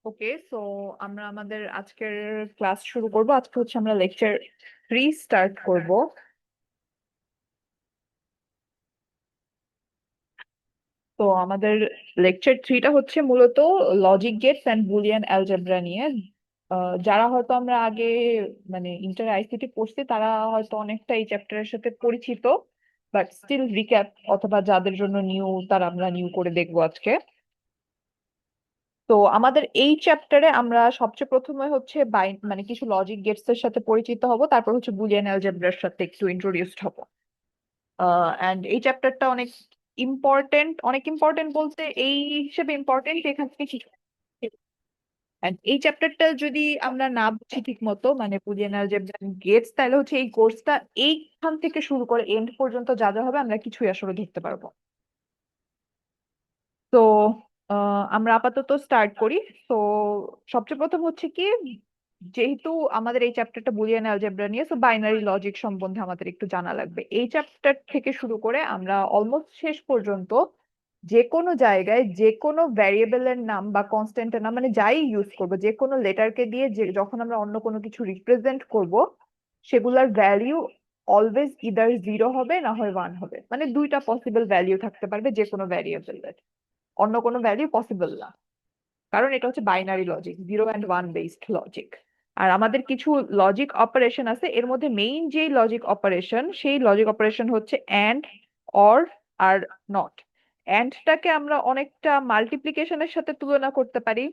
ওকে, so আমরা আমাদের আজকের ক্লাস শুরু করব। আজকে হচ্ছে আমরা লেকচার 3 স্টার্ট করব। তো আমাদের লেকচার 3টা হচ্ছে মূলত logic gates and Boolean algebra নিয়ে। যারা হয়তো আমরা আগে মানে ইন্টার আইসিটি পড়ছি তারা হয়তো অনেকটা এই চ্যাপ্টারের সাথে পরিচিত, বাট স্টিল রিক্যাপ অথবা যাদের জন্য নিউ তারা আমরা নিউ করে দেখবো আজকে। তো আমাদের এই চ্যাপ্টারে আমরা সবচেয়ে প্রথমে হচ্ছে মানে কিছু লজিক গেটস এর সাথে পরিচিত হব, তারপর হচ্ছে বুলিয়ান অ্যালজেব্রার সাথে একটু ইন্ট্রোডিউসড হব। এন্ড এই চ্যাপ্টারটা অনেক ইম্পর্টেন্ট বলতে এই হিসেবে ইম্পর্টেন্ট এখান থেকে কিছু and এই চ্যাপ্টারটা যদি আমরা না বুঝি ঠিক মতো মানে বুলিয়ান অ্যালজেব্রা গেটস, তাহলে হচ্ছে এই কোর্সটা এইখান থেকে শুরু করে এন্ড পর্যন্ত যা যা হবে আমরা কিছুই আসলে ধরতে পারবো। তো আমরা আপাতত স্টার্ট করি। তো সবচেয়ে প্রথম হচ্ছে কি, যেহেতু আমাদের এই চ্যাপ্টারটা বুলিয়ান অ্যালজেব্রা নিয়ে, তো বাইনারি লজিক সম্বন্ধে আমাদের একটু জানা লাগবে। এই চ্যাপ্টার থেকে শুরু করে আমরা অলমোস্ট শেষ পর্যন্ত যে কোনো জায়গায় যে কোনো ভ্যারিয়েবলের নাম বা কনস্ট্যান্টের নাম মানে যাই ইউজ করবো, যে কোনো লেটারকে দিয়ে যে যখন আমরা অন্য কোনো কিছু রিপ্রেজেন্ট করব, সেগুলার ভ্যালিউ অলওয়েজ ইদার জিরো হবে না হয় ওয়ান হবে। মানে দুইটা পসিবল ভ্যালিউ থাকতে পারবে যে কোনো ভ্যারিয়েবলের, অন্য কোনো ভ্যালিউ পসিবল না। কারণ এটা হচ্ছে binary logic, zero and one based logic. আর আমাদের কিছু লজিক অপারেশন আছে, এর মধ্যে মেইন যেই লজিক অপারেশন সেই লজিক অপারেশন হচ্ছে অ্যান্ড, অর আর নট। অ্যান্ডটাকে আমরা অনেকটা মাল্টিপ্লিকেশনের সাথে তুলনা করতে পারি,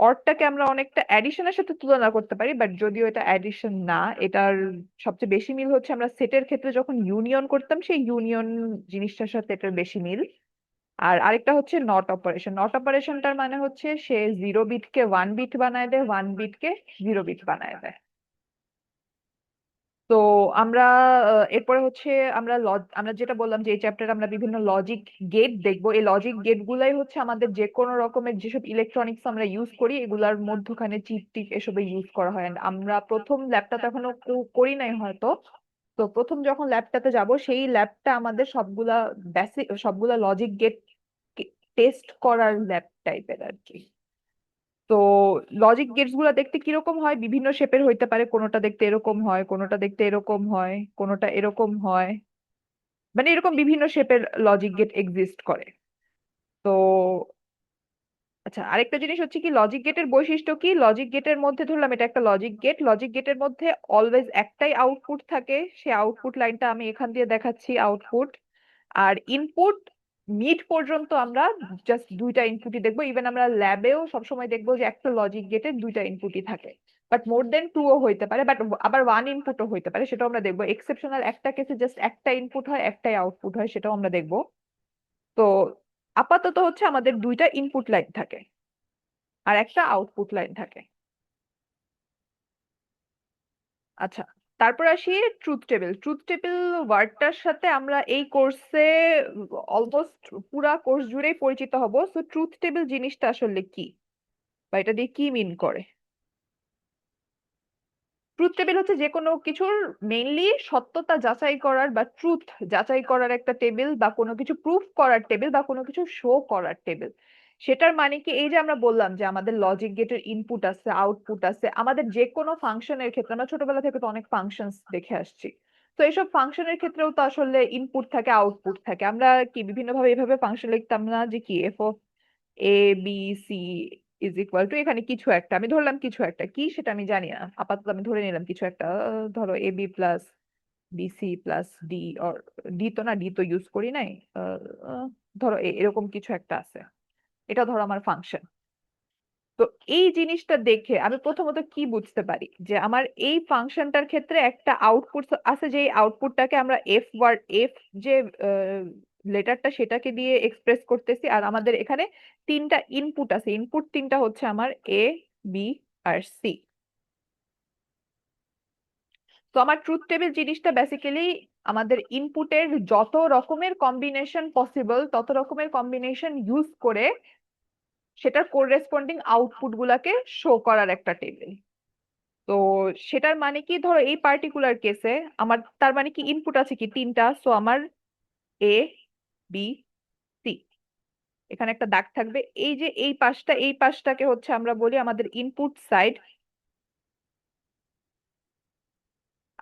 অরটাকে আমরা অনেকটা অ্যাডিশনের সাথে তুলনা করতে পারি, বাট যদিও এটা অ্যাডিশন না, এটার সবচেয়ে বেশি মিল হচ্ছে আমরা সেটের ক্ষেত্রে যখন ইউনিয়ন করতাম সেই ইউনিয়ন জিনিসটার সাথে এটার বেশি মিল। আর আরেকটা হচ্ছে নট অপারেশন। নট অপারেশনটার মানে হচ্ছে সে জিরো বিটকে ওয়ান বিট বানায় দেয়, ওয়ান বিটকে জিরো বিট বানায় দেয়। তো আমরা এরপরে হচ্ছে আমরা যেটা বললাম যে এই চ্যাপ্টারে আমরা বিভিন্ন লজিক গেট দেখবো। এই লজিক গেট গুলাই হচ্ছে আমাদের যে কোনো রকমের যেসব ইলেকট্রনিক্স আমরা ইউজ করি এগুলার মধ্যখানে চিপ টিপ এসবে ইউজ করা হয়। And আমরা প্রথম ল্যাবটা তো এখনো করি নাই হয়তো। তো প্রথম যখন ল্যাবটাতে যাব সেই ল্যাবটা আমাদের সবগুলা বেসিক সবগুলা লজিক গেট টেস্ট করার ল্যাব টাইপের আর কি। তো লজিক গেটস গুলা দেখতে কিরকম হয়, বিভিন্ন শেপের হইতে পারে, কোনোটা দেখতে এরকম হয়, কোনোটা দেখতে এরকম হয়, কোনোটা এরকম হয়, মানে এরকম বিভিন্ন শেপের লজিক গেট এক্সিস্ট করে। তো আচ্ছা, আরেকটা জিনিস হচ্ছে কি, লজিক গেটের বৈশিষ্ট্য কি, লজিক গেটের মধ্যে ধরলাম এটা একটা লজিক গেট, লজিক গেটের মধ্যে অলওয়েজ একটাই আউটপুট থাকে, সে আউটপুট লাইনটা আমি এখান দিয়ে দেখাচ্ছি আউটপুট। আর ইনপুট মিড পর্যন্ত আমরা জাস্ট দুইটা ইনপুটই দেখবো। ইভেন আমরা ল্যাবেও সবসময় দেখবো যে একটা লজিক গেটে দুইটা ইনপুটই থাকে, বাট মোর দেন টু ও হইতে পারে, বাট আবার ওয়ান ইনপুটও হইতে পারে, সেটাও আমরা দেখবো। এক্সেপশনাল একটা কেসে জাস্ট একটা ইনপুট হয় একটাই আউটপুট হয়, সেটাও আমরা দেখবো। তো আপাতত হচ্ছে আমাদের দুইটা ইনপুট লাইন থাকে আর একটা আউটপুট লাইন থাকে। আচ্ছা, তারপর আসি ট্রুথ টেবিল। ট্রুথ টেবিল ওয়ার্ডটার সাথে আমরা এই কোর্সে অলমোস্ট পুরা কোর্স জুড়েই পরিচিত হব। সো ট্রুথ টেবিল জিনিসটা আসলে কি বা এটা দিয়ে কি মিন করে। ট্রুথ টেবিল হচ্ছে যে কোনো কিছুর মেইনলি সত্যতা যাচাই করার বা ট্রুথ যাচাই করার একটা টেবিল, বা কোনো কিছু প্রুফ করার টেবিল, বা কোনো কিছু শো করার টেবিল। সেটার মানে কি, এই যে আমরা বললাম যে আমাদের লজিক গেটের ইনপুট আছে আউটপুট আছে, আমাদের যে কোনো ফাংশনের ক্ষেত্রে আমরা ছোটবেলা থেকে তো অনেক ফাংশনস দেখে আসছি। তো এইসব ফাংশনের ক্ষেত্রেও তো আসলে ইনপুট থাকে আউটপুট থাকে। আমরা কি বিভিন্ন ভাবে এভাবে ফাংশন লিখতাম না, যে কি F A B C is equal to এখানে কিছু একটা, আমি ধরলাম কিছু একটা কি সেটা আমি জানি না, আপাতত আমি ধরে নিলাম কিছু একটা, ধরো A B plus BC plus D, or D তো না, ডি তো ইউজ করি নাই। আহ, আহ, ধরো এরকম কিছু একটা আছে, এটা ধরো আমার ফাংশন। তো এই জিনিসটা দেখে আমি প্রথমত কি বুঝতে পারি, যে আমার এই ফাংশনটার ক্ষেত্রে একটা আউটপুট আছে, যে আউটপুটটাকে আমরা এফ ওয়ার্ড এফ যে লেটারটা সেটাকে দিয়ে এক্সপ্রেস করতেছি, আর আমাদের এখানে তিনটা ইনপুট আছে, ইনপুট তিনটা হচ্ছে আমার এ বি আর সি। তো আমার ট্রুথ টেবিল জিনিসটা বেসিক্যালি আমাদের ইনপুটের যত রকমের কম্বিনেশন পসিবল তত রকমের কম্বিনেশন ইউজ করে সেটার কোরেসপন্ডিং আউটপুট গুলাকে শো করার একটা টেবিল। তো সেটার মানে কি, ধরো এই পার্টিকুলার কেসে আমার তার মানে কি ইনপুট আছে কি তিনটা, সো আমার এ বি সি। এখানে একটা দাগ থাকবে। এই যে এই পাশটাকে হচ্ছে আমরা বলি আমাদের ইনপুট সাইড,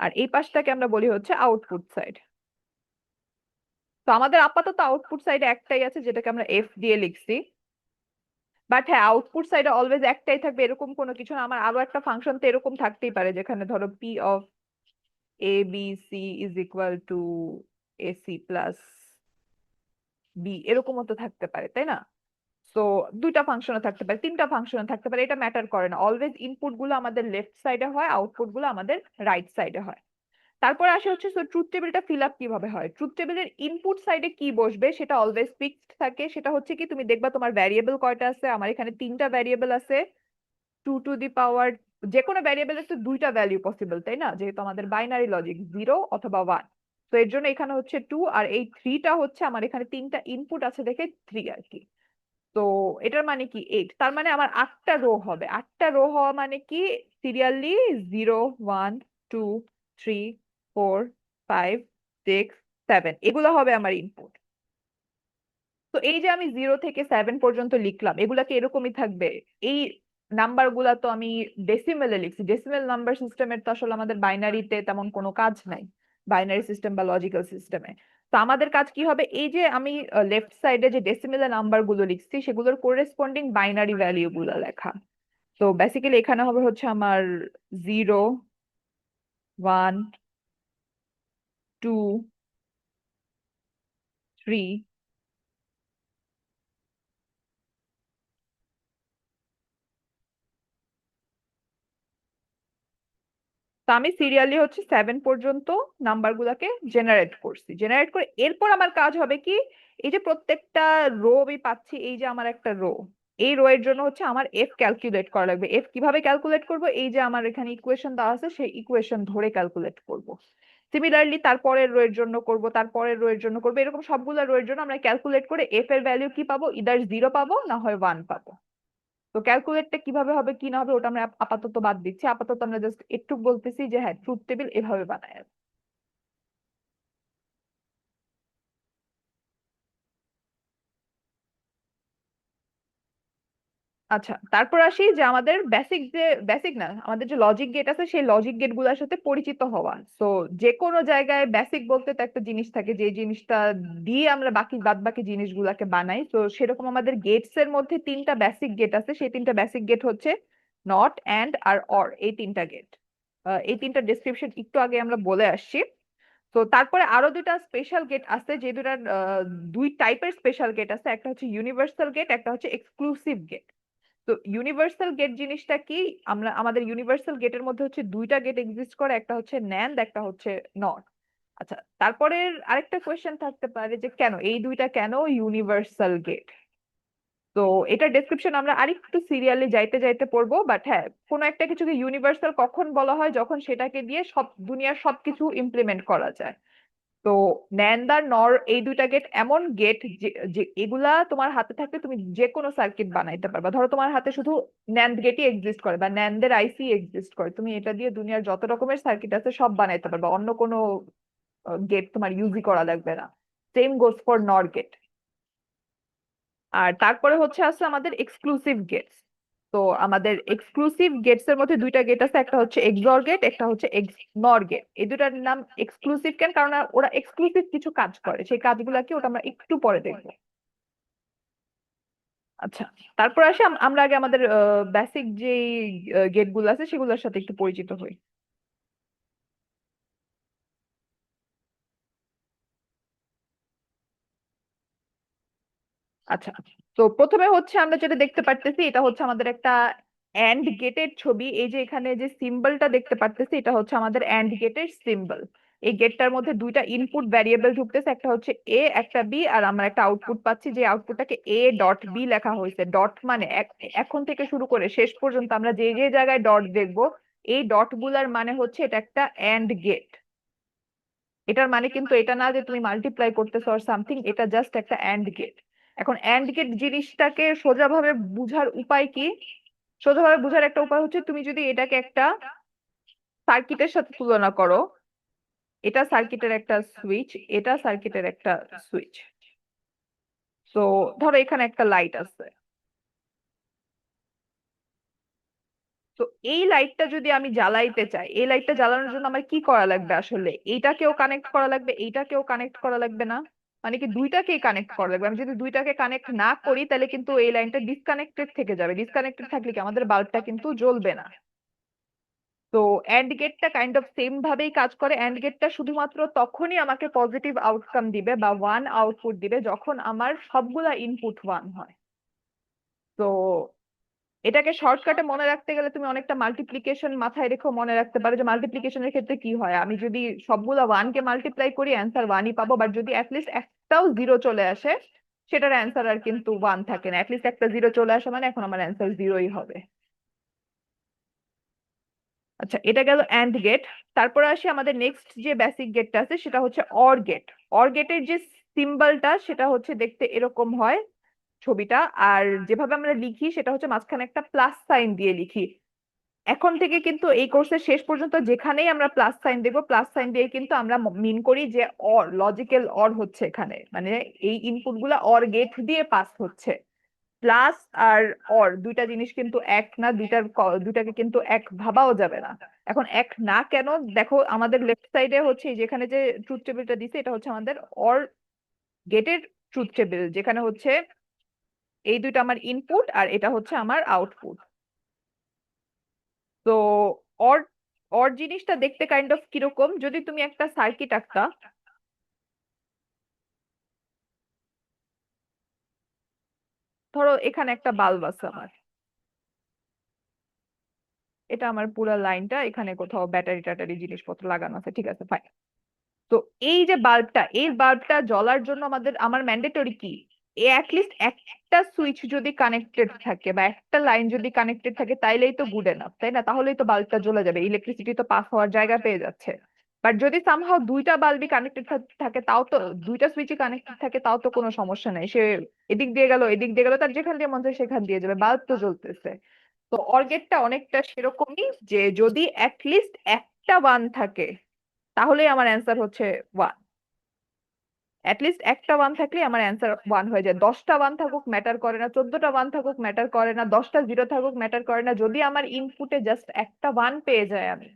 আর এই পাশটাকে আমরা বলি হচ্ছে আউটপুট সাইড। তো আমাদের আপাতত আউটপুট সাইডে একটাই আছে, যেটাকে আমরা এফ দিয়ে লিখছি। বাট হ্যাঁ, আউটপুট সাইডে অলওয়েজ একটাই থাকবে এরকম কোনো কিছু না। আমার আরো একটা ফাংশন তো এরকম থাকতেই পারে, যেখানে ধরো P of A B C is equal to A C plus B, এরকমও তো থাকতে পারে, তাই না? তো দুইটা ফাংশনও থাকতে পারে, তিনটা ফাংশনও থাকতে পারে, এটা ম্যাটার করে না। অলওয়েজ ইনপুট গুলো আমাদের লেফট সাইডে হয়, আউটপুট গুলো আমাদের রাইট সাইডে হয়। তারপর আসে হচ্ছে ট্রুথ টেবিলটা ফিল আপ কিভাবে হয়। ট্রুথ টেবিলের ইনপুট সাইডে কি বসবে সেটা অলওয়েজ ফিক্সড থাকে। সেটা হচ্ছে কি, তুমি দেখবা তোমার ভ্যারিয়েবল কয়টা আছে। আমার এখানে তিনটা ভ্যারিয়েবল আছে। 2 টু দি পাওয়ার, যে কোনো ভ্যারিয়েবলের তো দুইটা ভ্যালু পসিবল, তাই না? যেহেতু আমাদের বাইনারি লজিক, 0 অথবা 1। তো এর জন্য এখানে হচ্ছে 2, আর এই 3টা হচ্ছে আমার এখানে তিনটা ইনপুট আছে দেখে 3 আর কি। তো এটার মানে কি 8, তার মানে আমার 8টা রো হবে। 8টা রো হওয়া মানে কি, সিরিয়ালি 0 1 2 3 4 5 6 7 এগুলো হবে আমার ইনপুট। তো এই যে আমি 0 থেকে 7 পর্যন্ত লিখলাম, এগুলা কি এরকমই থাকবে? এই নাম্বার গুলা তো আমি ডেসিমেলে লিখছি। ডেসিমেল নাম্বার সিস্টেমের তো আসলে আমাদের বাইনারিতে তেমন কোনো কাজ নাই, বাইনারি সিস্টেম বা লজিক্যাল সিস্টেমে। তো আমাদের কাজ কি হবে, এই যে আমি লেফট সাইডে যে ডেসিমেলে নাম্বার গুলো লিখছি সেগুলোর কোরেসপন্ডিং বাইনারি ভ্যালিউ গুলো লেখা। তো বেসিক্যালি এখানে হবে হচ্ছে আমার 0 1 2 3। তো আমি সিরিয়ালি হচ্ছে 7 পর্যন্ত নাম্বার গুলাকে জেনারেট করছি। জেনারেট করে এরপর আমার কাজ হবে কি, এই যে প্রত্যেকটা রো আমি পাচ্ছি, এই যে আমার একটা রো, এই রো এর জন্য হচ্ছে আমার এফ ক্যালকুলেট করা লাগবে। এফ কিভাবে ক্যালকুলেট করব, এই যে আমার এখানে ইকুয়েশন দেওয়া আছে সেই ইকুয়েশন ধরে ক্যালকুলেট করব। সিমিলারলি তারপরের রো এর জন্য করব, তারপরের রো এর জন্য করব, এরকম সবগুলা রো এর জন্য আমরা ক্যালকুলেট করে এফ এর ভ্যালু কি পাবো, ইদার 0 পাবো না হয় 1 পাবো। তো ক্যালকুলেটটা কিভাবে হবে কি না হবে ওটা আমরা আপাতত বাদ দিচ্ছি। আপাতত আমরা জাস্ট একটু বলতেছি যে হ্যাঁ, ট্রুথ টেবিল এভাবে বানায়। আচ্ছা, তারপর আসি যে আমাদের বেসিক, যে বেসিক না, আমাদের যে লজিক গেট আছে সেই লজিক গেট গুলোর সাথে পরিচিত হওয়া। তো যে কোনো জায়গায় বেসিক বলতে তো একটা জিনিস থাকে, যে জিনিসটা দিয়ে আমরা বাদ বাকি জিনিসগুলোকে বানাই। তো সেরকম আমাদের গেটস এর মধ্যে তিনটা বেসিক গেট আছে। সেই তিনটা বেসিক গেট হচ্ছে নট, অ্যান্ড আর অর, এই তিনটা গেট। এই তিনটা ডেসক্রিপশন একটু আগে আমরা বলে আসছি। তো তারপরে আরো দুইটা স্পেশাল গেট আছে, যে দুটার দুই টাইপের স্পেশাল গেট আছে। একটা হচ্ছে ইউনিভার্সাল গেট, একটা হচ্ছে এক্সক্লুসিভ গেট। তো ইউনিভার্সাল গেট জিনিসটা কি, আমরা আমাদের ইউনিভার্সাল গেটের মধ্যে হচ্ছে দুইটা গেট এক্সিস্ট করে, একটা হচ্ছে ন্যান্ড, একটা হচ্ছে নট। আচ্ছা, তারপরে আরেকটা কোয়েশ্চেন থাকতে পারে যে কেন এই দুইটা কেন ইউনিভার্সাল গেট। তো এটার ডেসক্রিপশন আমরা আরেকটু সিরিয়ালি যাইতে যাইতে পড়বো। বাট হ্যাঁ, কোনো একটা কিছুকে ইউনিভার্সাল কখন বলা হয়, যখন সেটাকে দিয়ে সব দুনিয়ার সবকিছু ইমপ্লিমেন্ট করা যায়। তো ন্যান্ড আর নর, এই দুইটা গেট এমন গেট যে যে এগুলা তোমার হাতে থাকলে তুমি যে কোনো সার্কিট বানাইতে পারবা। ধরো তোমার হাতে শুধু ন্যান্ড গেটই এক্সিস্ট করে বা ন্যান্ডের আইসি এক্সিস্ট করে, তুমি এটা দিয়ে দুনিয়ার যত রকমের সার্কিট আছে সব বানাইতে পারবা, অন্য কোনো গেট তোমার ইউজই করা লাগবে না। সেম গোস ফর নর গেট। আর তারপরে হচ্ছে আছে আমাদের এক্সক্লুসিভ গেটস। তো আমাদের এক্সক্লুসিভ গেটস এর মধ্যে দুইটা গেট আছে, একটা হচ্ছে এক্সঅর গেট, একটা হচ্ছে নর গেট। এই দুটার নাম এক্সক্লুসিভ কেন, কারণ ওরা এক্সক্লুসিভ কিছু কাজ করে, সেই কাজগুলা কি ওটা আমরা একটু পরে দেখবো। আচ্ছা, তারপর আসি আমরা আগে আমাদের বেসিক যে গেট গুলো আছে সেগুলোর সাথে একটু পরিচিত হই। আচ্ছা, তো প্রথমে হচ্ছে আমরা যেটা দেখতে পারতেছি, এটা হচ্ছে আমাদের একটা অ্যান্ড গেটের ছবি। এই যে এখানে যে সিম্বলটা দেখতে পারতেছি, এটা হচ্ছে আমাদের অ্যান্ড গেটের সিম্বল। এই গেটটার মধ্যে দুইটা ইনপুট ভ্যারিয়েবল ঢুকতেছে, একটা হচ্ছে এ, একটা বি, আর আমরা একটা আউটপুট পাচ্ছি, যে আউটপুটটাকে এ ডট বি লেখা হয়েছে। ডট মানে এখন থেকে শুরু করে শেষ পর্যন্ত আমরা যে যে জায়গায় ডট দেখবো, এই ডট গুলার মানে হচ্ছে এটা একটা অ্যান্ড গেট। এটার মানে কিন্তু এটা না যে তুমি মাল্টিপ্লাই করতেছো আর সামথিং, এটা জাস্ট একটা অ্যান্ড গেট। এখন অ্যান্ড গেট জিনিসটাকে সোজাভাবে বুঝার উপায় কি, সোজাভাবে বুঝার একটা উপায় হচ্ছে তুমি যদি এটাকে একটা সার্কিটের সাথে তুলনা করো। এটা সার্কিটের একটা সুইচ, এটা সার্কিটের একটা সুইচ। তো ধরো এখানে একটা লাইট আছে, তো এই লাইটটা যদি আমি জ্বালাইতে চাই, এই লাইটটা জ্বালানোর জন্য আমার কি করা লাগবে আসলে? এইটাকেও কানেক্ট করা লাগবে, এইটাকেও কানেক্ট করা লাগবে না? মানে কি দুইটাকেই কানেক্ট করা লাগবে? আমি যদি দুইটাকে কানেক্ট না করি তাহলে কিন্তু এই লাইনটা ডিসকানেক্টেড থেকে যাবে। ডিসকানেক্টেড থাকলে কি আমাদের বাল্বটা কিন্তু জ্বলবে না। তো এন্ড গেটটা কাইন্ড অফ সেম ভাবেই কাজ করে। এন্ড গেটটা শুধুমাত্র তখনই আমাকে পজিটিভ আউটকাম দিবে বা ওয়ান আউটপুট দিবে যখন আমার সবগুলা ইনপুট ওয়ান হয়। তো এটাকে শর্টকাটে মনে রাখতে গেলে তুমি অনেকটা মাল্টিপ্লিকেশন মাথায় রেখে মনে রাখতে পারো, যে মাল্টিপ্লিকেশনের ক্ষেত্রে কি হয়, আমি যদি সবগুলা ওয়ান কে মাল্টিপ্লাই করি অ্যান্সার ওয়ানই পাবো, বাট যদি অ্যাটলিস্ট একটাও জিরো চলে আসে সেটার অ্যান্সার আর কিন্তু ওয়ান থাকে না। অ্যাটলিস্ট একটা জিরো চলে আসে মানে এখন আমার অ্যান্সার জিরোই হবে। আচ্ছা, এটা গেল অ্যান্ড গেট। তারপরে আসি আমাদের নেক্সট যে বেসিক গেটটা আছে সেটা হচ্ছে অর গেট। অর গেটের যে সিম্বলটা সেটা হচ্ছে দেখতে এরকম হয় ছবিটা, আর যেভাবে আমরা লিখি সেটা হচ্ছে মাঝখানে একটা প্লাস সাইন দিয়ে লিখি। এখন থেকে কিন্তু এই কোর্সের শেষ পর্যন্ত যেখানেই আমরা প্লাস সাইন দেবো, প্লাস সাইন দিয়ে কিন্তু আমরা মিন করি যে অর, লজিক্যাল অর হচ্ছে এখানে, মানে এই ইনপুট গুলা অর গেট দিয়ে পাস হচ্ছে। প্লাস আর অর দুইটা জিনিস কিন্তু এক না, দুইটাকে কিন্তু এক ভাবাও যাবে না। এখন এক না কেন, দেখো আমাদের লেফট সাইডে হচ্ছে এই যেখানে যে ট্রুথ টেবিলটা দিছে এটা হচ্ছে আমাদের অর গেটের ট্রুথ টেবিল, যেখানে হচ্ছে এই দুইটা আমার ইনপুট আর এটা হচ্ছে আমার আউটপুট। তো অর অর জিনিসটা দেখতে কাইন্ড অফ কিরকম, যদি তুমি একটা সার্কিট আঁকতা, ধরো এখানে একটা বাল্ব আছে আমার, এটা আমার পুরো লাইনটা, এখানে কোথাও ব্যাটারি টাটারি জিনিসপত্র লাগানো আছে, ঠিক আছে ফাইন। তো এই যে বাল্বটা, এই বাল্বটা জ্বলার জন্য আমার ম্যান্ডেটরি কি, অ্যাটলিস্ট একটা সুইচ যদি কানেক্টেড থাকে বা একটা লাইন যদি কানেক্টেড থাকে তাইলেই তো গুড এনাফ, তাই না? তাহলেই তো বাল্বটা জ্বলে যাবে, ইলেকট্রিসিটি তো পাস হওয়ার জায়গা পেয়ে যাচ্ছে। বাট যদি সামহাও দুইটা বাল্বই কানেক্টেড থাকে তাও তো, দুইটা সুইচই কানেক্টেড থাকে তাও তো কোনো সমস্যা নাই, সে এদিক দিয়ে গেল এদিক দিয়ে গেল, তার যেখান দিয়ে মন চায় সেখান দিয়ে যাবে, বাল্ব তো জ্বলতেছে। তো অর্গেটটা অনেকটা সেরকমই, যে যদি অ্যাটলিস্ট একটা ওয়ান থাকে তাহলেই আমার অ্যান্সার হচ্ছে ওয়ান। অ্যাটলিস্ট একটা ওয়ান থাকলে আমার অ্যান্সার ওয়ান হয়ে যায়। 10টা ওয়ান থাকুক ম্যাটার করে না, 14টা ওয়ান থাকুক ম্যাটার করে না, 10টা জিরো থাকুক ম্যাটার করে না, যদি আমার ইনপুটে জাস্ট একটা ওয়ান পেয়ে যায় আমি,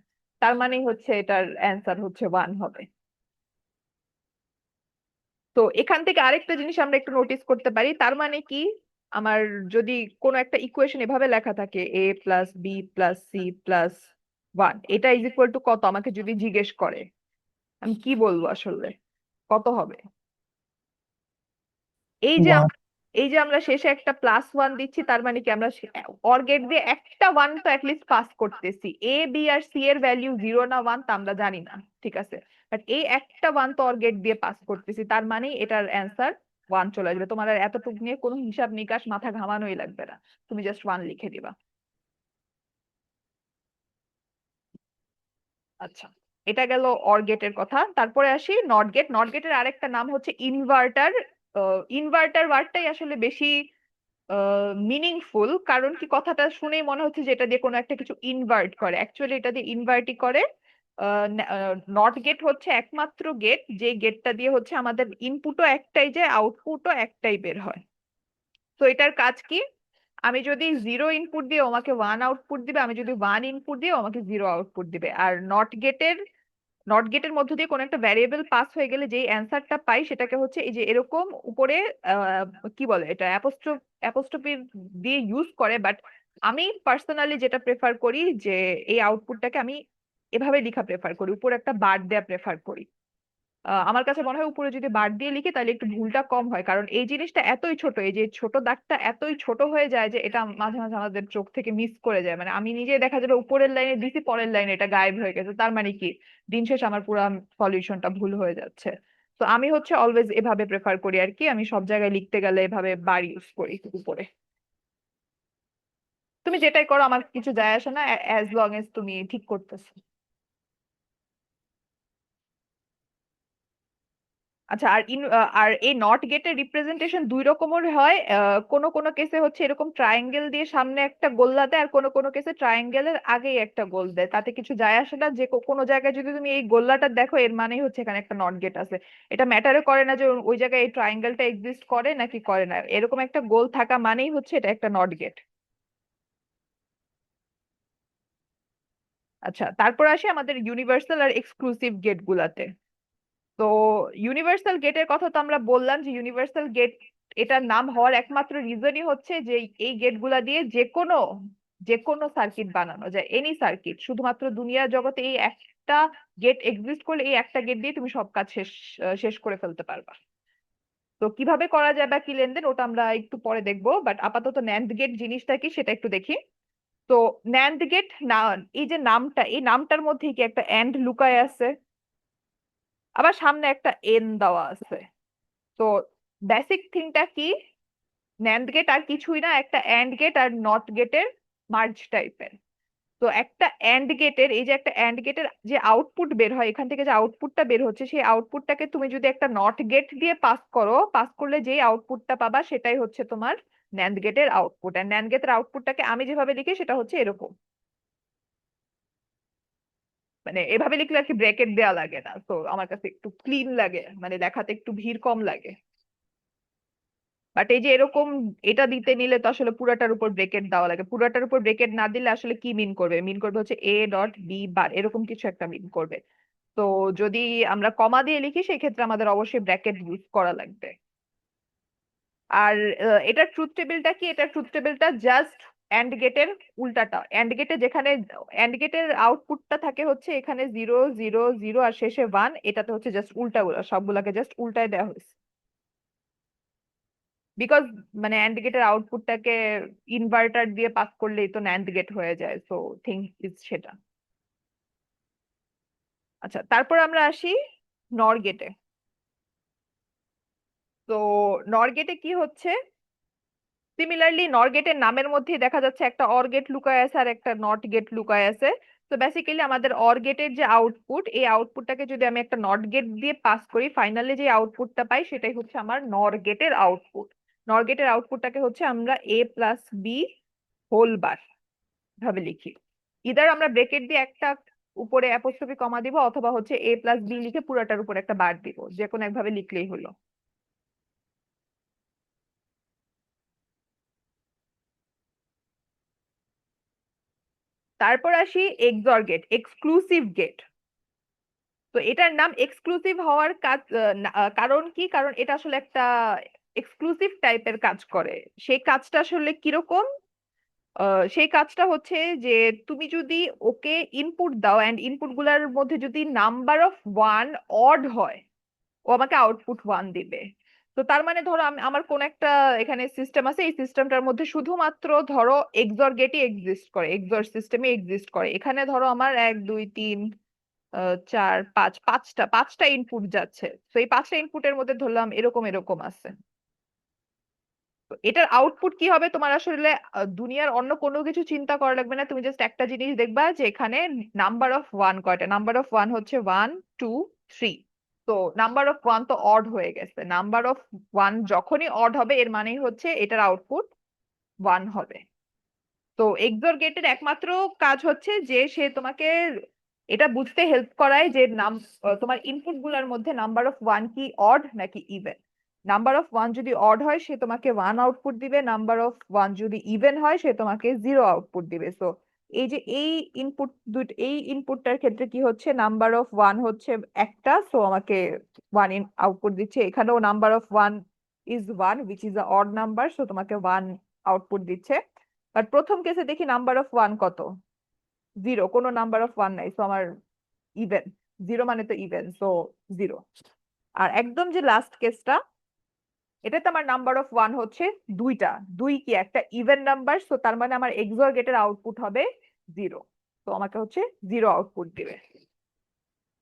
তার মানেই হচ্ছে এটার অ্যান্সার হচ্ছে ওয়ান হবে। তো এখান থেকে আরেকটা জিনিস আমরা একটু নোটিস করতে পারি, তার মানে কি, আমার যদি কোনো একটা ইকুয়েশন এভাবে লেখা থাকে A plus B plus C plus one, এটা ইজ ইকুয়াল টু কত, আমাকে যদি জিজ্ঞেস করে আমি কি বলবো আসলে, কত হবে? এই যে ওয়ান। এই যে আমরা শেষে একটা প্লাস ওয়ান দিচ্ছি, তার মানে কি আমরা অর গেট দিয়ে একটা ওয়ান তো অ্যাটলিস্ট পাস করতেছি। এ বি আর সি এর ভ্যালিউ জিরো না ওয়ান তা আমরা জানি না, ঠিক আছে, বাট এই একটা ওয়ান তো অর গেট দিয়ে পাস করতেছি, তার মানে এটার অ্যান্সার ওয়ান চলে আসবে। তোমার আর এতটুকু নিয়ে কোনো হিসাব নিকাশ মাথা ঘামানোই লাগবে না, তুমি জাস্ট ওয়ান লিখে দিবা। আচ্ছা, এটা গেল অর গেটের কথা। তারপরে আসি নট গেট। নট গেটের আরেকটা নাম হচ্ছে ইনভার্টার। ইনভার্টার ওয়ার্ডটাই আসলে বেশি মিনিংফুল, কারণ কি কথাটা শুনেই মনে হচ্ছে যে এটা দিয়ে কোনো একটা কিছু ইনভার্ট করে, অ্যাকচুয়ালি এটা দিয়ে ইনভার্টই করে। নট গেট হচ্ছে একমাত্র গেট যে গেটটা দিয়ে হচ্ছে আমাদের ইনপুটও একটাই যায় আউটপুটও একটাই বের হয়। তো এটার কাজ কি, আমি যদি জিরো ইনপুট দিয়ে আমাকে ওয়ান আউটপুট দিবে, আমি যদি ওয়ান ইনপুট দিয়ে আমাকে জিরো আউটপুট দিবে। আর নট গেটের মধ্য দিয়ে কোনো একটা ভ্যারিয়েবল পাস হয়ে গেলে যেই অ্যান্সারটা পাই সেটাকে হচ্ছে এই যে এরকম উপরে কি বলে এটা, অ্যাপোস্ট্রোফি দিয়ে ইউজ করে, বাট আমি পার্সোনালি যেটা প্রেফার করি যে এই আউটপুটটাকে আমি এভাবে লিখা প্রেফার করি, উপরে একটা বার দেয়া প্রেফার করি। আমার কাছে মনে হয় উপরে যদি বার দিয়ে লিখি তাহলে একটু ভুলটা কম হয়, কারণ এই জিনিসটা এতই ছোট, এই যে ছোট দাগটা এতই ছোট হয়ে যায় যে এটা মাঝে মাঝে আমাদের চোখ থেকে মিস করে যায়, মানে আমি নিজে দেখা যাবে উপরের লাইনে দিছি পরের লাইনে এটা গায়েব হয়ে গেছে, তার মানে কি দিন শেষে আমার পুরো সলিউশনটা ভুল হয়ে যাচ্ছে। তো আমি হচ্ছে অলওয়েজ এভাবে প্রেফার করি আর কি, আমি সব জায়গায় লিখতে গেলে এভাবে বার ইউজ করি উপরে। তুমি যেটাই করো আমার কিছু যায় আসে না, অ্যাজ লং এজ তুমি ঠিক করতেছো। আচ্ছা, আর এই নট গেটের রিপ্রেজেন্টেশন দুই রকমের হয়। কোন কোন কেসে হচ্ছে এরকম ট্রায়াঙ্গেল দিয়ে সামনে একটা গোল্লা দেয়, আর কোন কোন কেসে ট্রায়াঙ্গেলের আগেই একটা গোল দেয়, তাতে কিছু যায় আসে না। যে কোনো জায়গায় যদি তুমি এই গোল্লাটা দেখো, এর মানেই হচ্ছে এখানে একটা নট গেট আছে। এটা ম্যাটারে করে না যে ওই জায়গায় এই ট্রায়াঙ্গেলটা এক্সিস্ট করে নাকি করে না, এরকম একটা গোল থাকা মানেই হচ্ছে এটা একটা নট গেট। আচ্ছা, তারপর আসি আমাদের ইউনিভার্সাল আর এক্সক্লুসিভ গেট গুলাতে। তো ইউনিভার্সাল গেটের কথা তো আমরা বললাম যে ইউনিভার্সাল গেট এটার নাম হওয়ার একমাত্র রিজনই হচ্ছে যে এই গেট গুলা দিয়ে যে কোনো সার্কিট বানানো যায়, এনি সার্কিট। শুধুমাত্র দুনিয়ার জগতে এই একটা গেট এক্সিস্ট করলে এই একটা গেট দিয়ে তুমি সব কাজ শেষ করে ফেলতে পারবা। তো কিভাবে করা যায় বা কি লেনদেন, ওটা আমরা একটু পরে দেখবো, বাট আপাতত ন্যান্ড গেট জিনিসটা কি সেটা একটু দেখি। তো ন্যান্ড গেট না, এই যে নামটা, এই নামটার মধ্যে কি একটা এন্ড লুকায় আছে, আবার সামনে একটা এন দেওয়া আছে। তো বেসিক থিংটা কি, ন্যান্ড গেট আর কিছুই না, একটা অ্যান্ড গেট আর নট গেটের মার্জ টাইপের। তো একটা অ্যান্ড গেটের, এই যে একটা অ্যান্ড গেটের যে আউটপুট বের হয়, এখান থেকে যে আউটপুটটা বের হচ্ছে, সেই আউটপুটটাকে তুমি যদি একটা নট গেট দিয়ে পাস করো, পাস করলে যেই আউটপুটটা পাবা সেটাই হচ্ছে তোমার ন্যান্ড গেটের আউটপুট। আর ন্যান্ড গেটের আউটপুটটাকে আমি যেভাবে লিখি সেটা হচ্ছে এরকম, মানে এভাবে লিখলে আর কি ব্র্যাকেট দেওয়া লাগে না, তো আমার কাছে একটু ক্লিন লাগে, মানে দেখাতে একটু ভিড় কম লাগে। বাট এই যে এরকম এটা দিতে নিলে তো আসলে পুরাটার উপর ব্রেকেট দেওয়া লাগে, পুরাটার উপর ব্রেকেট না দিলে আসলে কি মিন করবে, মিন করবে হচ্ছে এ ডট বি বার, এরকম কিছু একটা মিন করবে। তো যদি আমরা কমা দিয়ে লিখি সেই ক্ষেত্রে আমাদের অবশ্যই ব্র্যাকেট ইউজ করা লাগবে। আর এটার ট্রুথ টেবিলটা কি, এটার ট্রুথ টেবিলটা জাস্ট এন্ড গেটের উল্টাটা। এন্ড গেটে যেখানে এন্ড গেটের আউটপুটটা থাকে হচ্ছে এখানে 0 0 0 আর শেষে 1, এটাতে হচ্ছে জাস্ট উল্টাগুলো, সবগুলাকে জাস্ট উল্টায় দেওয়া হয়েছে। বিকজ মানে অ্যান্ড গেটের আউটপুটটাকে ইনভার্টার দিয়ে পাস করলেই তো ন্যান্ড গেট হয়ে যায়, সো থিং ইজ সেটা। আচ্ছা, তারপর আমরা আসি নর গেটে। তো নর গেটে কি হচ্ছে, সিমিলারলি নর গেটের নামের মধ্যেই দেখা যাচ্ছে একটা অর গেট লুকায় আছে আর একটা নট গেট লুকায় আছে। তো বেসিক্যালি আমাদের অর গেটের যে আউটপুট, এই আউটপুটটাকে যদি আমি একটা নট গেট দিয়ে পাস করি, ফাইনালি যে আউটপুটটা পাই সেটাই হচ্ছে আমার নর গেটের আউটপুট। নর গেটের আউটপুটটাকে হচ্ছে আমরা এ প্লাস বি হোল বার ভাবে লিখি। ইদার আমরা ব্রেকেট দিয়ে একটা উপরে অ্যাপোস্ট্রফি কমা দিব, অথবা হচ্ছে এ প্লাস বি লিখে পুরাটার উপর একটা বার দিব, যে কোনো একভাবে লিখলেই হলো। তারপর আসি এক্সঅর গেট, এক্সক্লুসিভ গেট। তো এটার নাম এক্সক্লুসিভ হওয়ার কারণ কি, কারণ এটা আসলে একটা এক্সক্লুসিভ টাইপের কাজ করে। সেই কাজটা আসলে কিরকম, সেই কাজটা হচ্ছে যে তুমি যদি ওকে ইনপুট দাও, এন্ড ইনপুট গুলার মধ্যে যদি নাম্বার অফ ওয়ান অড হয়, ও আমাকে আউটপুট 1 দিবে। তো তার মানে ধরো আমার কোন একটা এখানে সিস্টেম আছে, এই সিস্টেমটার মধ্যে শুধুমাত্র ধরো এক্সঅর গেটই এক্সিস্ট করে, এক্সঅর সিস্টেমে এক্সিস্ট করে। এখানে ধরো আমার 1 2 3 4 5 পাঁচটা ইনপুট যাচ্ছে, তো এই পাঁচটা ইনপুটের মধ্যে ধরলাম এরকম এরকম আছে। তো এটার আউটপুট কি হবে তোমার আসলে দুনিয়ার অন্য কোনো কিছু চিন্তা করা লাগবে না, তুমি জাস্ট একটা জিনিস দেখবা যে এখানে নাম্বার অফ ওয়ান কয়টা, নাম্বার অফ ওয়ান হচ্ছে 1 2 3। তো নাম্বার অফ ওয়ান তো অড হয়ে গেছে, নাম্বার অফ ওয়ান যখনই অড হবে এর মানেই হচ্ছে এটার আউটপুট 1 হবে। তো এক্সর গেটের একমাত্র কাজ হচ্ছে যে সে তোমাকে এটা বুঝতে হেল্প করায় যে তোমার ইনপুট গুলার মধ্যে নাম্বার অফ ওয়ান কি অড নাকি ইভেন। নাম্বার অফ ওয়ান যদি অড হয় সে তোমাকে 1 আউটপুট দিবে, নাম্বার অফ ওয়ান যদি ইভেন হয় সে তোমাকে 0 আউটপুট দিবে। সো এই যে এই ইনপুটটার ক্ষেত্রে কি হচ্ছে, নাম্বার অফ ওয়ান হচ্ছে একটা, সো আমাকে 1 আউটপুট দিচ্ছে। এখানেও number of one is 1 which is a odd number, so তোমাকে 1 আউটপুট দিচ্ছে। বাট প্রথম কেসে দেখি নাম্বার অফ ওয়ান কত, 0, কোনো নাম্বার অফ ওয়ান নাই, সো আমার ইভেন, 0 মানে তো ইভেন, সো 0। আর একদম যে লাস্ট কেসটা, এটাতে আমার নাম্বার অফ ওয়ান হচ্ছে দুইটা, দুই কি একটা ইভেন নাম্বার, সো তার মানে আমার এক্সঅর গেটের আউটপুট হবে 0, তো আমাকে হচ্ছে 0 আউটপুট দিবে।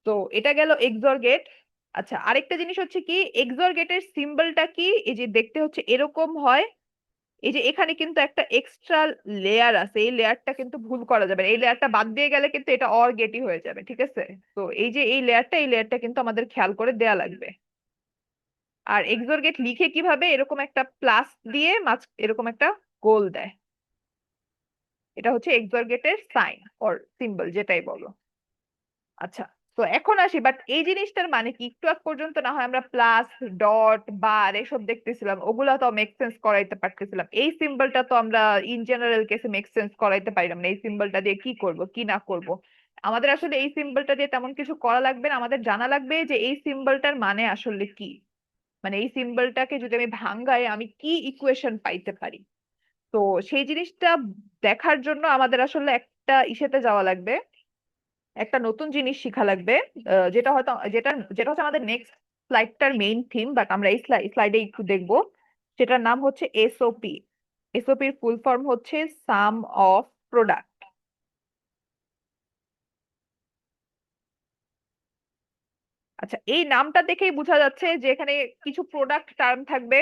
তো এটা গেল এক্সঅর গেট। আচ্ছা, আরেকটা জিনিস হচ্ছে কি, এক্সঅর গেটের সিম্বলটা কি, এই যে দেখতে হচ্ছে এরকম হয়। এই যে এখানে কিন্তু একটা এক্সট্রা লেয়ার আছে, এই লেয়ারটা কিন্তু ভুল করা যাবে না, এই লেয়ারটা বাদ দিয়ে গেলে কিন্তু এটা অর গেটি হয়ে যাবে, ঠিক আছে? তো এই যে এই লেয়ারটা কিন্তু আমাদের খেয়াল করে দেয়া লাগবে। আর এক্সর গেট লিখে কিভাবে, এরকম একটা প্লাস দিয়ে এরকম একটা গোল দেয়, এটা হচ্ছে এক্সর গেটের সাইন অর সিম্বল যেটাই বলো। আচ্ছা, তো এখন আসি, বাট এই জিনিসটার মানে কি, একটু আগ পর্যন্ত না হয় আমরা প্লাস, ডট, বার এসব দেখতেছিলাম, ওগুলা তো মেক সেন্স করাইতে পারতেছিলাম, এই সিম্বলটা তো আমরা ইন জেনারেল কেসে মেক সেন্স করাইতে পারিলাম না, এই সিম্বলটা দিয়ে কি করব কি না করব। আমাদের আসলে এই সিম্বলটা দিয়ে তেমন কিছু করা লাগবে না, আমাদের জানা লাগবে যে এই সিম্বলটার মানে আসলে কি, মানে এই সিম্বলটাকে যদি আমি ভাঙ্গাই আমি কি ইকুয়েশন পাইতে পারি। তো সেই জিনিসটা দেখার জন্য আমাদের আসলে একটা ইসেতে যাওয়া লাগবে, একটা নতুন জিনিস শিখা লাগবে, যেটা হয়তো যেটা যেটা হচ্ছে আমাদের নেক্সট স্লাইডটার মেইন থিম, বাট আমরা এই স্লাইডে একটু দেখবো। সেটার নাম হচ্ছে এসওপি। এসওপির ফুল ফর্ম হচ্ছে সাম অফ প্রোডাক্ট। আচ্ছা, এই নামটা দেখেই বোঝা যাচ্ছে যে এখানে কিছু প্রোডাক্ট টার্ম থাকবে,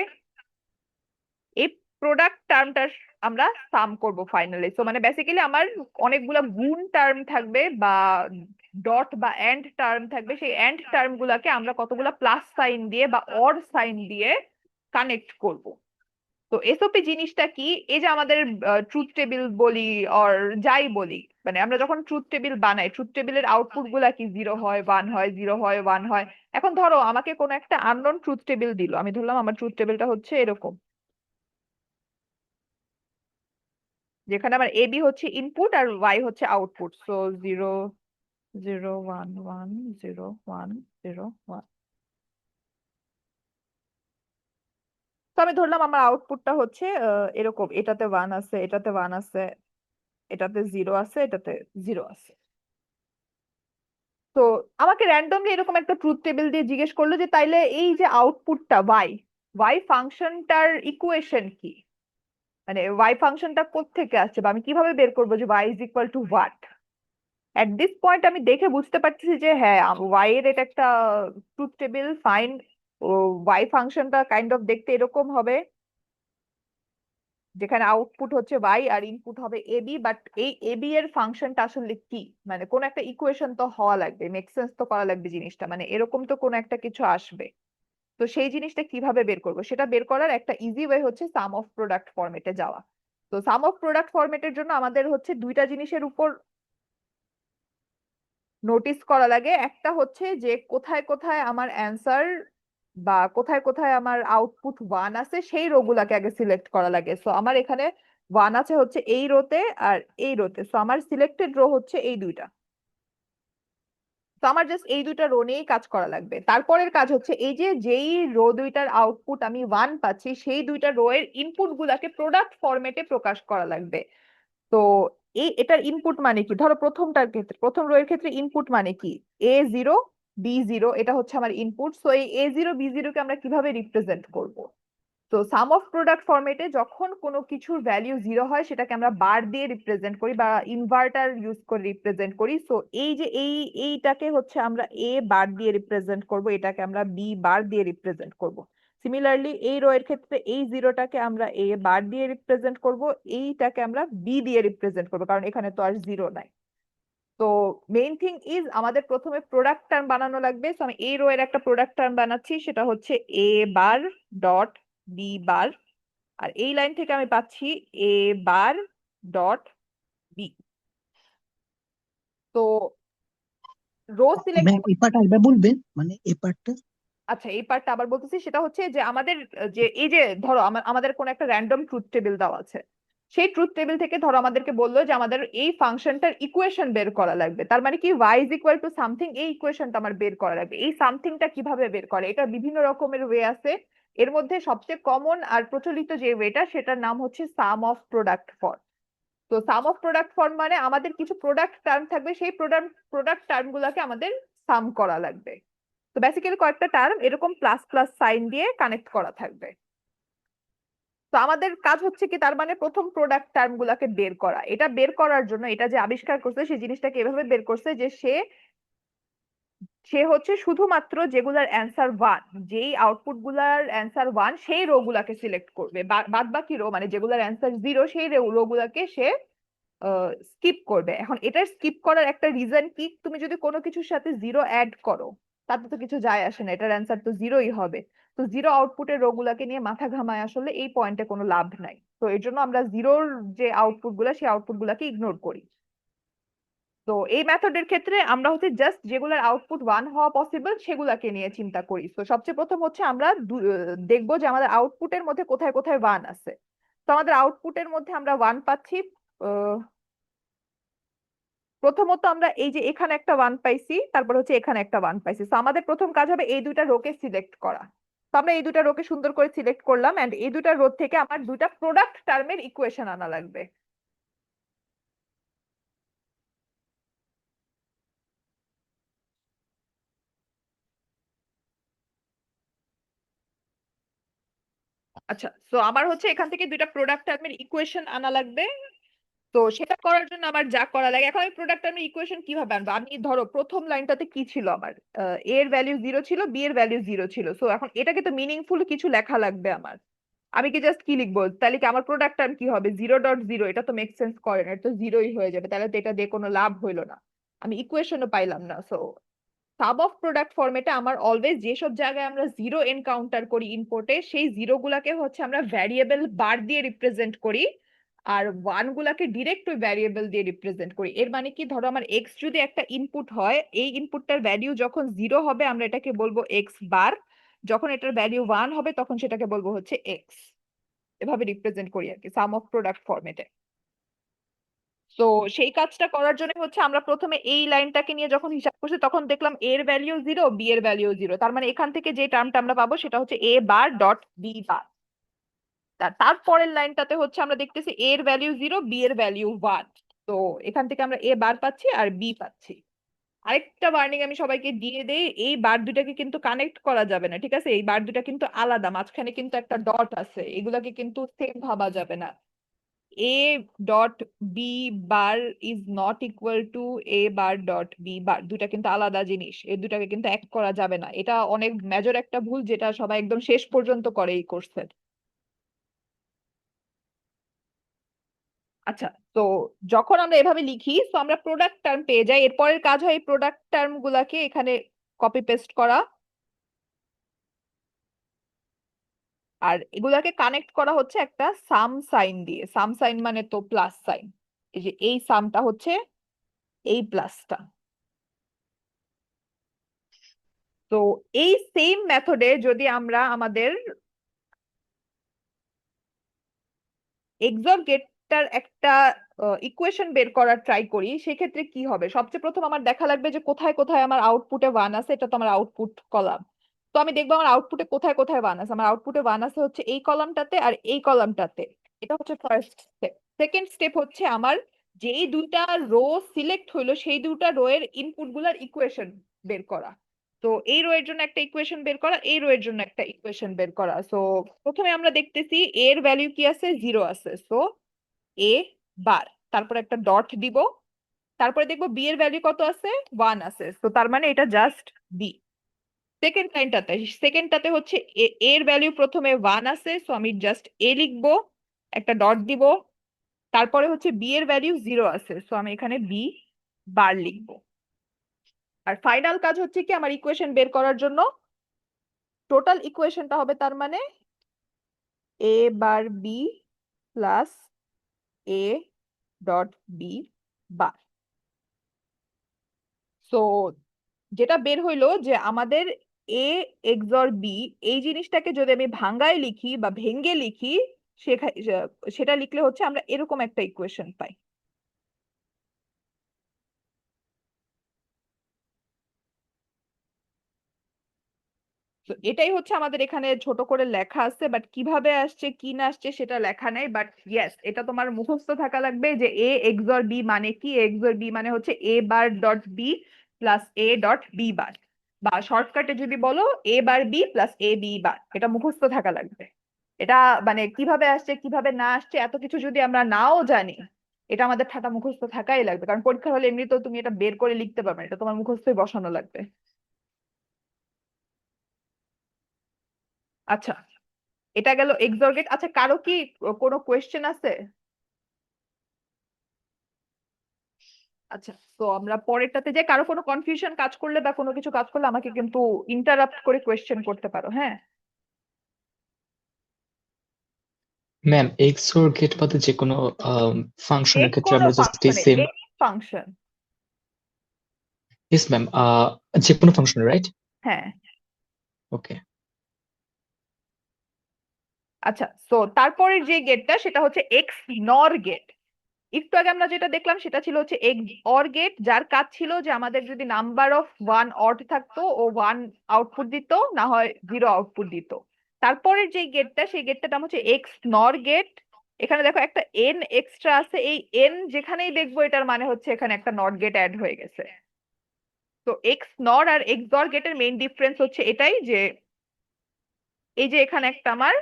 এই প্রোডাক্ট টার্মটার আমরা সাম করব ফাইনালি। সো মানে বেসিক্যালি আমার অনেকগুলা গুণ টার্ম থাকবে বা ডট বা এন্ড টার্ম থাকবে, সেই এন্ড টার্ম গুলাকে আমরা কতগুলা প্লাস সাইন দিয়ে বা অর সাইন দিয়ে কানেক্ট করব। তো এসওপি জিনিসটা কি, এই যে আমাদের ট্রুথ টেবিল বলি অর যাই বলি, মানে আমরা যখন ট্রুথ টেবিল বানাই, ট্রুথ টেবিলের আউটপুট গুলা কি জিরো হয়, ওয়ান হয়, জিরো হয়, ওয়ান হয়। এখন ধরো আমাকে কোনো একটা আননোন ট্রুথ টেবিল দিল, আমি ধরলাম আমার ট্রুথ টেবিলটা হচ্ছে এরকম, যেখানে আমার এবি হচ্ছে ইনপুট আর ওয়াই হচ্ছে output. So zero, zero, one, one, zero, one, zero, one. তো আমি ধরলাম আমার আউটপুটটা হচ্ছে এরকম, এটাতে ওয়ান আছে, এটাতে ওয়ান আছে, এটাতে জিরো আছে, এটাতে জিরো আছে। তো আমাকে র্যান্ডমলি এরকম একটা ট্রুথ টেবিল দিয়ে জিজ্ঞেস করলো যে তাইলে এই যে আউটপুটটা ওয়াই, ওয়াই ফাংশনটার ইকুয়েশন কি, মানে ওয়াই ফাংশনটা কোত্থেকে আসছে বা আমি কিভাবে বের করবো যে Y is equal to what. At this point আমি দেখে বুঝতে পারতেছি যে হ্যাঁ, ওয়াই এর এটা একটা ট্রুথ টেবিল, ফাইন। ও ওয়াই ফাংশনটা কাইন্ড অফ দেখতে এরকম হবে, যেখানে আউটপুট হচ্ছে ওয়াই আর ইনপুট হবে এবি, বাট এই এবি এর ফাংশনটা আসলে কি, মানে কোন একটা ইকুয়েশন তো হওয়া লাগবে, মেক সেন্স তো করা লাগবে জিনিসটা, মানে এরকম তো কোন একটা কিছু আসবে। তো সেই জিনিসটা কিভাবে বের করবো, সেটা বের করার একটা ইজি ওয়ে হচ্ছে সাম অফ প্রোডাক্ট ফরম্যাটে যাওয়া। তো সাম অফ প্রোডাক্ট ফরম্যাটের জন্য আমাদের হচ্ছে দুইটা জিনিসের উপর নোটিস করা লাগে, একটা হচ্ছে যে কোথায় কোথায় আমার অ্যান্সার বা কোথায় কোথায় আমার আউটপুট ওয়ান আছে সেই রো গুলাকে আগে সিলেক্ট করা লাগে। সো আমার এখানে ওয়ান আছে হচ্ছে এই রোতে আর এই রোতে, সো আমার সিলেক্টেড রো হচ্ছে এই দুইটা। তো আমার জাস্ট এই দুইটা রো নিয়েই কাজ করা লাগবে। তারপরের কাজ হচ্ছে এই যে যেই রো দুইটার আউটপুট আমি ওয়ান পাচ্ছি, সেই দুইটা রো এর ইনপুট গুলাকে প্রোডাক্ট ফরম্যাটে প্রকাশ করা লাগবে। তো এটার ইনপুট মানে কি, ধরো প্রথমটার ক্ষেত্রে, প্রথম রো এর ক্ষেত্রে ইনপুট মানে কি, A0 B0, এটা হচ্ছে আমার ইনপুট। সো এই A0 B0 কে আমরা কিভাবে রিপ্রেজেন্ট করব। তো সাম অফ প্রোডাক্ট ফরম্যাটে যখন কোনো কিছুর ভ্যালিউ জিরো হয় সেটাকে আমরা বার দিয়ে রিপ্রেজেন্ট করি বা ইনভার্টার ইউজ করে রিপ্রেজেন্ট করি। সো এই যে এইটাকে হচ্ছে আমরা এ বার দিয়ে রিপ্রেজেন্ট করব, এটাকে আমরা বি বার দিয়ে রিপ্রেজেন্ট করব। সিমিলারলি এই রো এর ক্ষেত্রে এই জিরোটাকে আমরা এ বার দিয়ে রিপ্রেজেন্ট করব, এইটাকে আমরা বি দিয়ে রিপ্রেজেন্ট করব, কারণ এখানে তো আর জিরো নাই। তো মেইন থিং ইজ আমাদের প্রথমে প্রোডাক্ট টার্ম বানানো লাগবে। তো আমি এই রো এর একটা প্রোডাক্ট টার্ম বানাচ্ছি, সেটা হচ্ছে এ বার ডট বি বার, আর এই লাইন থেকে আমি পাচ্ছি এ বার ডট বি। তো রো সিলেক্ট, ম্যাম এই পার্ট আরেকবার বলবেন, মানে এই পার্টটা। আচ্ছা এই পার্টটা আবার বলতেছি, সেটা হচ্ছে যে আমাদের যে এই যে ধরো আমাদের কোন একটা র্যান্ডম ট্রুথ টেবিল দেওয়া আছে, সেই ট্রুথ টেবিল থেকে ধরো আমাদেরকে বললো যে আমাদের এই ফাংশনটার ইকুয়েশন বের করা লাগবে, তার মানে কি Y is equal to something, এই ইকুয়েশনটা আমার বের করা লাগবে। এই সামথিংটা কিভাবে বের করে, এটা বিভিন্ন রকমের ওয়ে আছে, এর মধ্যে সবচেয়ে কমন আর প্রচলিত যে ওয়েটা সেটার নাম হচ্ছে সাম অফ প্রোডাক্ট ফর্ম। তো সাম অফ প্রোডাক্ট ফর্ম মানে আমাদের কিছু প্রোডাক্ট টার্ম থাকবে, সেই প্রোডাক্ট টার্ম গুলাকে আমাদের সাম করা লাগবে। তো বেসিক্যালি কয়েকটা টার্ম এরকম প্লাস প্লাস সাইন দিয়ে কানেক্ট করা থাকবে। তো আমাদের কাজ হচ্ছে কি, তার মানে প্রথম প্রোডাক্ট টার্ম গুলাকে বের করা। এটা বের করার জন্য এটা যে আবিষ্কার করছে সেই জিনিসটাকে এভাবে বের করছে যে সে সে হচ্ছে শুধুমাত্র যেগুলার অ্যান্সার ওয়ান, যেই আউটপুট গুলার অ্যান্সার ওয়ান সেই রো গুলাকে সিলেক্ট করবে, বাদ বাকি রো মানে যেগুলার অ্যান্সার জিরো সেই রো গুলাকে সে স্কিপ করবে। এখন এটার স্কিপ করার একটা রিজন কি, তুমি যদি কোনো কিছুর সাথে জিরো অ্যাড করো, তাতে তো কিছু যায় আসে না, এটার অ্যান্সার তো জিরোই হবে। তো জিরো আউটপুটের রো গুলাকে নিয়ে মাথা ঘামায় আসলে এই পয়েন্টে কোনো লাভ নাই। তো এর জন্য আমরা জিরোর যে আউটপুট গুলা সেই আউটপুট গুলাকে ইগনোর করি। তো এই মেথডের ক্ষেত্রে আমরা হচ্ছে জাস্ট যেগুলোর আউটপুট ওয়ান হওয়া পসিবল সেগুলাকে নিয়ে চিন্তা করি। তো সবচেয়ে প্রথম হচ্ছে আমরা দেখবো যে আমাদের আউটপুটের মধ্যে কোথায় কোথায় ওয়ান আছে। তো আমাদের আউটপুটের মধ্যে আমরা ওয়ান পাচ্ছি। আহ, প্রথমত আমরা এই যে এখানে একটা ওয়ান পাইছি, তারপর হচ্ছে এখানে একটা ওয়ান পাইছি। তো আমাদের প্রথম কাজ হবে এই দুইটা রোকে সিলেক্ট করা। তো আমরা এই দুইটা রোকে সুন্দর করে সিলেক্ট করলাম, এন্ড এই দুইটা রো থেকে আমার দুইটা প্রোডাক্ট টার্মের ইকুয়েশন আনা লাগবে। আচ্ছা, তো আমার হচ্ছে এখান থেকে দুইটা প্রোডাক্ট টার্মের ইকুয়েশন আনা লাগবে। তো সেটা করার জন্য আমার যা করা লাগে, এখন আমি প্রোডাক্ট টার্মের ইকুয়েশন কিভাবে আনবো? আমি ধরো প্রথম লাইনটাতে কি ছিল আমার, এ এর ভ্যালু জিরো ছিল, বি এর ভ্যালু জিরো ছিল। সো এখন এটাকে তো মিনিংফুল কিছু লেখা লাগবে আমার। আমি কি জাস্ট কি লিখবো? তাহলে কি আমার প্রোডাক্ট টার্ম কি হবে? জিরো ডট জিরো, এটা তো মেক সেন্স করে না, এটা তো জিরোই হয়ে যাবে, তাহলে তো এটা দিয়ে কোনো লাভ হইলো না, আমি ইকুয়েশনও পাইলাম না। সো সাব অফ প্রোডাক্ট ফরম্যাটে আমার অলওয়েজ যেসব জায়গায় আমরা জিরো এনকাউন্টার করি ইনপুটে, সেই জিরো গুলাকে হচ্ছে আমরা ভ্যারিয়েবল বার দিয়ে রিপ্রেজেন্ট করি, আর ওয়ান গুলাকে ডিরেক্ট ওই ভ্যারিয়েবল দিয়ে রিপ্রেজেন্ট করি। এর মানে কি, ধরো আমার এক্স যদি একটা ইনপুট হয়, এই ইনপুটটার ভ্যালিউ যখন জিরো হবে আমরা এটাকে বলবো এক্স বার, যখন এটার ভ্যালিউ ওয়ান হবে তখন সেটাকে বলবো হচ্ছে এক্স। এভাবে রিপ্রেজেন্ট করি আর কি সাম অফ প্রোডাক্ট ফরম্যাটে। তো সেই কাজটা করার জন্য হচ্ছে আমরা প্রথমে এই লাইনটাকে নিয়ে যখন হিসাব করছি তখন দেখলাম এর ভ্যালিউ জিরো, বি এর ভ্যালিউ জিরো, তার মানে এখান থেকে যে টার্মটা আমরা পাবো সেটা হচ্ছে এ বার ডট বি বার। তারপরের লাইনটাতে হচ্ছে আমরা দেখতেছি এ এর ভ্যালিউ জিরো, বি এর ভ্যালিউ ওয়ান। তো এখান থেকে আমরা এ বার পাচ্ছি আর বি পাচ্ছি। আরেকটা ওয়ার্নিং আমি সবাইকে দিয়ে দেই, এই বার দুটাকে কিন্তু কানেক্ট করা যাবে না, ঠিক আছে? এই বার দুটা কিন্তু আলাদা, মাঝখানে কিন্তু একটা ডট আছে, এগুলাকে কিন্তু সেম ভাবা যাবে না। a dot B bar is not equal to A bar dot B bar, দুটা কিন্তু আলাদা জিনিস, এই দুটাকে কিন্তু এক করা যাবে না। এটা অনেক মেজর একটা ভুল যেটা সবাই একদম শেষ পর্যন্ত করে এই কোর্সের। আচ্ছা, তো যখন আমরা এভাবে লিখি তো আমরা প্রোডাক্ট টার্ম পেয়ে যাই, এরপরের কাজ হয় এই প্রোডাক্ট টার্ম গুলাকে এখানে কপি পেস্ট করা, আর এগুলাকে কানেক্ট করা হচ্ছে একটা সাম সাইন দিয়ে। সাম সাইন মানে তো প্লাস সাইন, এই যে এই সামটা হচ্ছে এই প্লাসটা। তো এই সেম মেথডে যদি আমরা আমাদের এক্সর গেটটার একটা ইকুয়েশন বের করার ট্রাই করি, সেক্ষেত্রে কি হবে? সবচেয়ে প্রথম আমার দেখা লাগবে যে কোথায় কোথায় আমার আউটপুটে ওয়ান আছে, এটা তো আমার আউটপুট কলাম। তো আমি দেখবো আমার আউটপুটে কোথায় কোথায় ওয়ান আছে। আমার আউটপুটে ওয়ান আছে হচ্ছে এই কলামটাতে আর এই কলামটাতে। এটা হচ্ছে ফার্স্ট স্টেপ। সেকেন্ড স্টেপ হচ্ছে আমার যেই দুইটা রো সিলেক্ট হইলো সেই দুইটা রো এর ইনপুট গুলার ইকুয়েশন বের করা। তো এই রো এর জন্য একটা ইকুয়েশন বের করা, এই রো এর জন্য একটা ইকুয়েশন বের করা। সো প্রথমে আমরা দেখতেছি এর ভ্যালু কি আছে, জিরো আছে, সো এ বার, তারপর একটা ডট দিব, তারপরে দেখবো বি এর ভ্যালু কত আছে, ওয়ান আছে, তো তার মানে এটা জাস্ট বি। সেকেন্ড লাইনটাতে, সেকেন্ডটাতে হচ্ছে এর ভ্যালু প্রথমে ওয়ান আছে, সো আমি জাস্ট এ লিখবো, একটা ডট দিব, তারপরে হচ্ছে বি এর ভ্যালু জিরো আছে, সো আমি এখানে বি বার লিখবো। আর ফাইনাল কাজ হচ্ছে কি, আমার ইকুয়েশন বের করার জন্য টোটাল ইকুয়েশনটা হবে তার মানে A bar B plus A dot B bar. So যেটা বের হইলো যে আমাদের এ এক্সর বি, এই জিনিসটাকে যদি আমি ভাঙ্গায় লিখি বা ভেঙ্গে লিখি, সেটা লিখলে হচ্ছে আমরা এরকম একটা ইকুয়েশন পাই। তো এটাই হচ্ছে আমাদের এখানে ছোট করে লেখা আছে, বাট কিভাবে আসছে কি না আসছে সেটা লেখা নাই। বাট ইয়েস, এটা তোমার মুখস্থ থাকা লাগবে যে এ এক্সর বি মানে কি। এক্সর বি মানে হচ্ছে A bar dot B plus A dot B bar, বা শর্টকাটে যদি বলো A bar B plus A B bar, এটা মুখস্থ থাকা লাগবে। এটা মানে কিভাবে আসছে কিভাবে না আসছে এত কিছু যদি আমরা নাও জানি, এটা আমাদের ঠাটা মুখস্থ থাকাই লাগবে, কারণ পরীক্ষা হলে এমনিতেও তুমি এটা বের করে লিখতে পারবে না, এটা তোমার মুখস্থই বসানো লাগবে। আচ্ছা, এটা গেল এক্সর্গেট। আচ্ছা, কারো কি কোনো কোয়েশ্চেন আছে? আচ্ছা, তো আমরা পরেরটাতে যে কারো কোনো কনফিউশন কাজ করলে বা কোনো কিছু কাজ করলে আমাকে কিন্তু ইন্টারাপ্ট করে কোয়েশ্চেন করতে পারো, হ্যাঁ? ম্যাম এক্স ওর গেট বাদে যে কোনো যে ফাংশনের ক্ষেত্রে কোনো আমরা জাস্ট এই ফাংশনে, same. Any function. Yes ma'am, যে কোনো ফাংশন, রাইট? হ্যাঁ। ওকে। আচ্ছা, তো তারপরের যে গেটটা সেটা হচ্ছে এক্স নর গেট। একটু আগে আমরা যেটা দেখলাম সেটা ছিল হচ্ছে এক্স অর গেট, যার কাজ ছিল যে আমাদের যদি নাম্বার অফ ওয়ান অড থাকতো ও ওয়ান আউটপুট দিত, না হয় জিরো আউটপুট দিত। তারপরের যে গেটটা সেই গেটটার নাম হচ্ছে এক্স নর গেট। এখানে দেখো একটা এন এক্সট্রা আছে, এই এন যেখানেই দেখবো এটার মানে হচ্ছে এখানে একটা নট গেট অ্যাড হয়ে গেছে। তো এক্স নর আর এক্স অর গেটের মেইন ডিফারেন্স হচ্ছে এটাই যে এই যে এখানে একটা আমার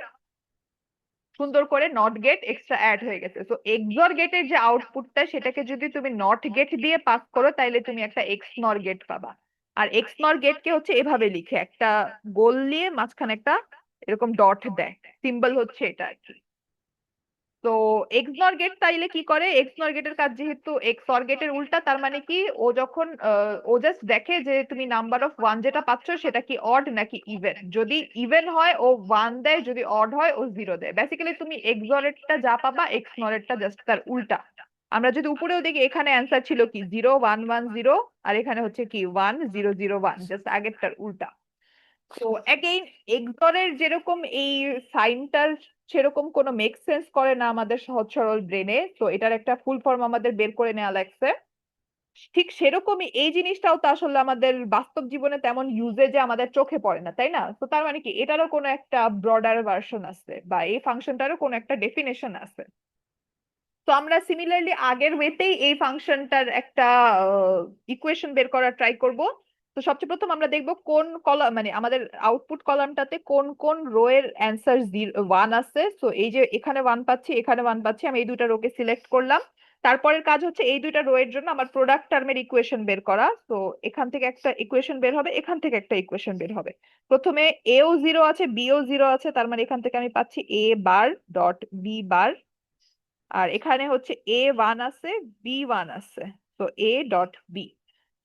সুন্দর করে নট গেট এক্সট্রা অ্যাড হয়ে গেছে। তো এক্সঅর গেটের যে আউটপুটটা সেটাকে যদি তুমি নট গেট দিয়ে পাস করো তাহলে তুমি একটা এক্স নর গেট পাবা। আর এক্স নর গেটকে হচ্ছে এভাবে লিখে, একটা গোল নিয়ে মাঝখানে একটা এরকম ডট দেয়, সিম্বল হচ্ছে এটা আর কি। তো এক্স নর গেট তাইলে কি করে, এক্স নর গেটের কাজ যেহেতু এক্স অর গেটের উল্টা, তার মানে কি ও যখন ও জাস্ট দেখে যে তুমি নাম্বার অফ ওয়ান যেটা পাচ্ছ সেটা কি অড নাকি ইভেন। যদি ইভেন হয় ও ওয়ান দেয়, যদি অড হয় ও জিরো দেয়। বেসিক্যালি তুমি এক্স অরেরটা যা পাবা এক্স নরেরটা জাস্ট তার উল্টা। আমরা যদি উপরেও দেখি এখানে অ্যান্সার ছিল কি 0 1 1 0, আর এখানে হচ্ছে কি 1 0 0 1, জাস্ট আগেরটার উল্টা। তো অ্যাগেইন এক্সরের যেরকম এই সাইনটার সেরকম কোনো মেক সেন্স করে না আমাদের সহজ সরল ব্রেনে, তো এটার একটা ফুল ফর্ম আমাদের বের করে নেওয়া লাগছে। ঠিক সেরকমই এই জিনিসটাও তো আসলে আমাদের বাস্তব জীবনে তেমন ইউজেজে আমাদের চোখে পড়ে না, তাই না? তো তার মানে কি এটারও কোনো একটা ব্রডার ভার্সন আছে বা এই ফাংশনটারও কোনো একটা ডেফিনেশন আছে। তো আমরা সিমিলারলি আগের ওয়েতেই এই ফাংশনটার একটা ইকুয়েশন বের করার ট্রাই করব। তো সবচেয়ে প্রথম আমরা দেখব কোন কলাম, মানে আমাদের আউটপুট কলামটাতে কোন কোন রো এর অ্যান্সার ওয়ান আছে। তো এই যে এখানে ওয়ান পাচ্ছি, এখানে ওয়ান পাচ্ছি, আমি এই দুইটা রোকে সিলেক্ট করলাম। তারপরের কাজ হচ্ছে এই দুইটা রো এর জন্য আমার প্রোডাক্ট টার্মের ইকুয়েশন বের করা। তো এখান থেকে একটা ইকুয়েশন বের হবে, এখান থেকে একটা ইকুয়েশন বের হবে। প্রথমে এও জিরো আছে, বিও জিরো আছে, তার মানে এখান থেকে আমি পাচ্ছি এ বার ডট বি বার। আর এখানে হচ্ছে এ ওয়ান আছে, বি ওয়ান আছে, তো এ ডট বি।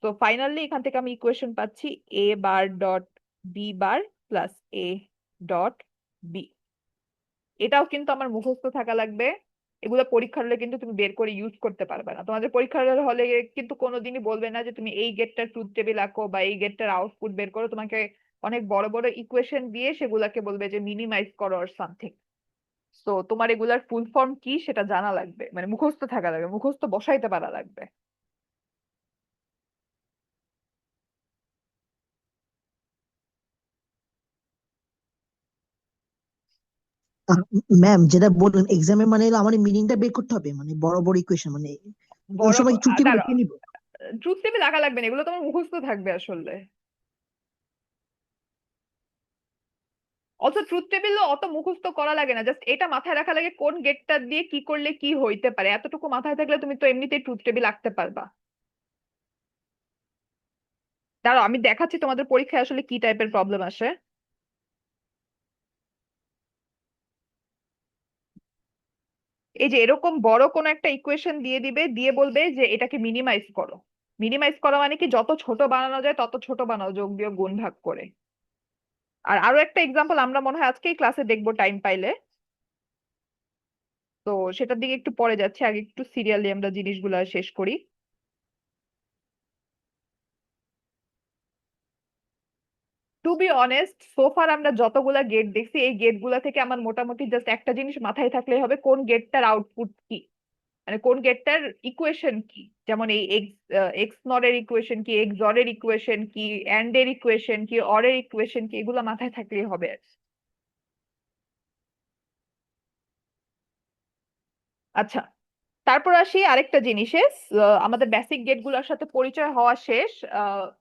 তো ফাইনালি এখান থেকে আমি ইকুয়েশন পাচ্ছি A bar dot B bar plus A dot B. এটাও কিন্তু আমার মুখস্থ থাকা লাগবে। এগুলো পরীক্ষার হলে কিন্তু তুমি বের করে ইউজ করতে পারবে না। তোমাদের পরীক্ষার হলে কিন্তু কোনোদিনই বলবে না যে তুমি এই গেটটার ট্রুথ টেবিল আঁকো বা এই গেটটার আউটপুট বের করো। তোমাকে অনেক বড় বড় ইকুয়েশন দিয়ে সেগুলাকে বলবে যে মিনিমাইজ করো অর সামথিং। তো তোমার এগুলার ফুল ফর্ম কি সেটা জানা লাগবে, মানে মুখস্থ থাকা লাগবে, মুখস্থ বসাইতে পারা লাগবে। ম্যাম যেটা বললেন এক্সামে মানে হলো আমার মিনিংটা বের করতে হবে, মানে বড় বড় ইকুয়েশন, মানে ওই বড় সময় চুক্তি দাঁড়াও, লিখে নিব। ট্রুথ টেবিল আঁকা লাগবে না, এগুলো তোমার মুখস্থ থাকবে আসলে। অত ট্রুথ টেবিল অত মুখস্থ করা লাগে না, জাস্ট এটা মাথায় রাখা লাগে কোন গেটটা দিয়ে কি করলে কি হইতে পারে। এতটুকু মাথায় থাকলে তুমি তো এমনিতেই ট্রুথ টেবিল আঁকতে পারবা। দাঁড়াও আমি দেখাচ্ছি তোমাদের পরীক্ষায় আসলে কি টাইপের প্রবলেম আসে। এই যে এরকম বড় কোন একটা ইকুয়েশন দিয়ে দিবে, দিয়ে বলবে যে এটাকে মিনিমাইজ করো। মিনিমাইজ করা মানে কি যত ছোট বানানো যায় তত ছোট বানাও, যোগ বিয়োগ গুণ ভাগ করে। আর আরো একটা এক্সাম্পল আমরা মনে হয় আজকেই ক্লাসে দেখবো টাইম পাইলে। তো সেটার দিকে একটু পরে যাচ্ছে, আগে একটু সিরিয়ালি আমরা জিনিসগুলা শেষ করি। টু বি অনেস্ট, সোফার আমরা যতগুলা গেট দেখছি এই গেট গুলা থেকে আমার মোটামুটি জাস্ট একটা জিনিস মাথায় থাকলে হবে, কোন গেটটার আউটপুট কি, মানে কোন গেটটার ইকুয়েশন কি। যেমন এই এক্স এক্স নর এর ইকুয়েশন কি, এক্স অর এর ইকুয়েশন কি, এন্ড এর ইকুয়েশন কি, অর এর ইকুয়েশন কি, এগুলো মাথায় থাকলেই হবে। আচ্ছা, তারপর আসি আরেকটা জিনিসে। আমাদের বেসিক গেট গুলোর সাথে পরিচয় হওয়া শেষ।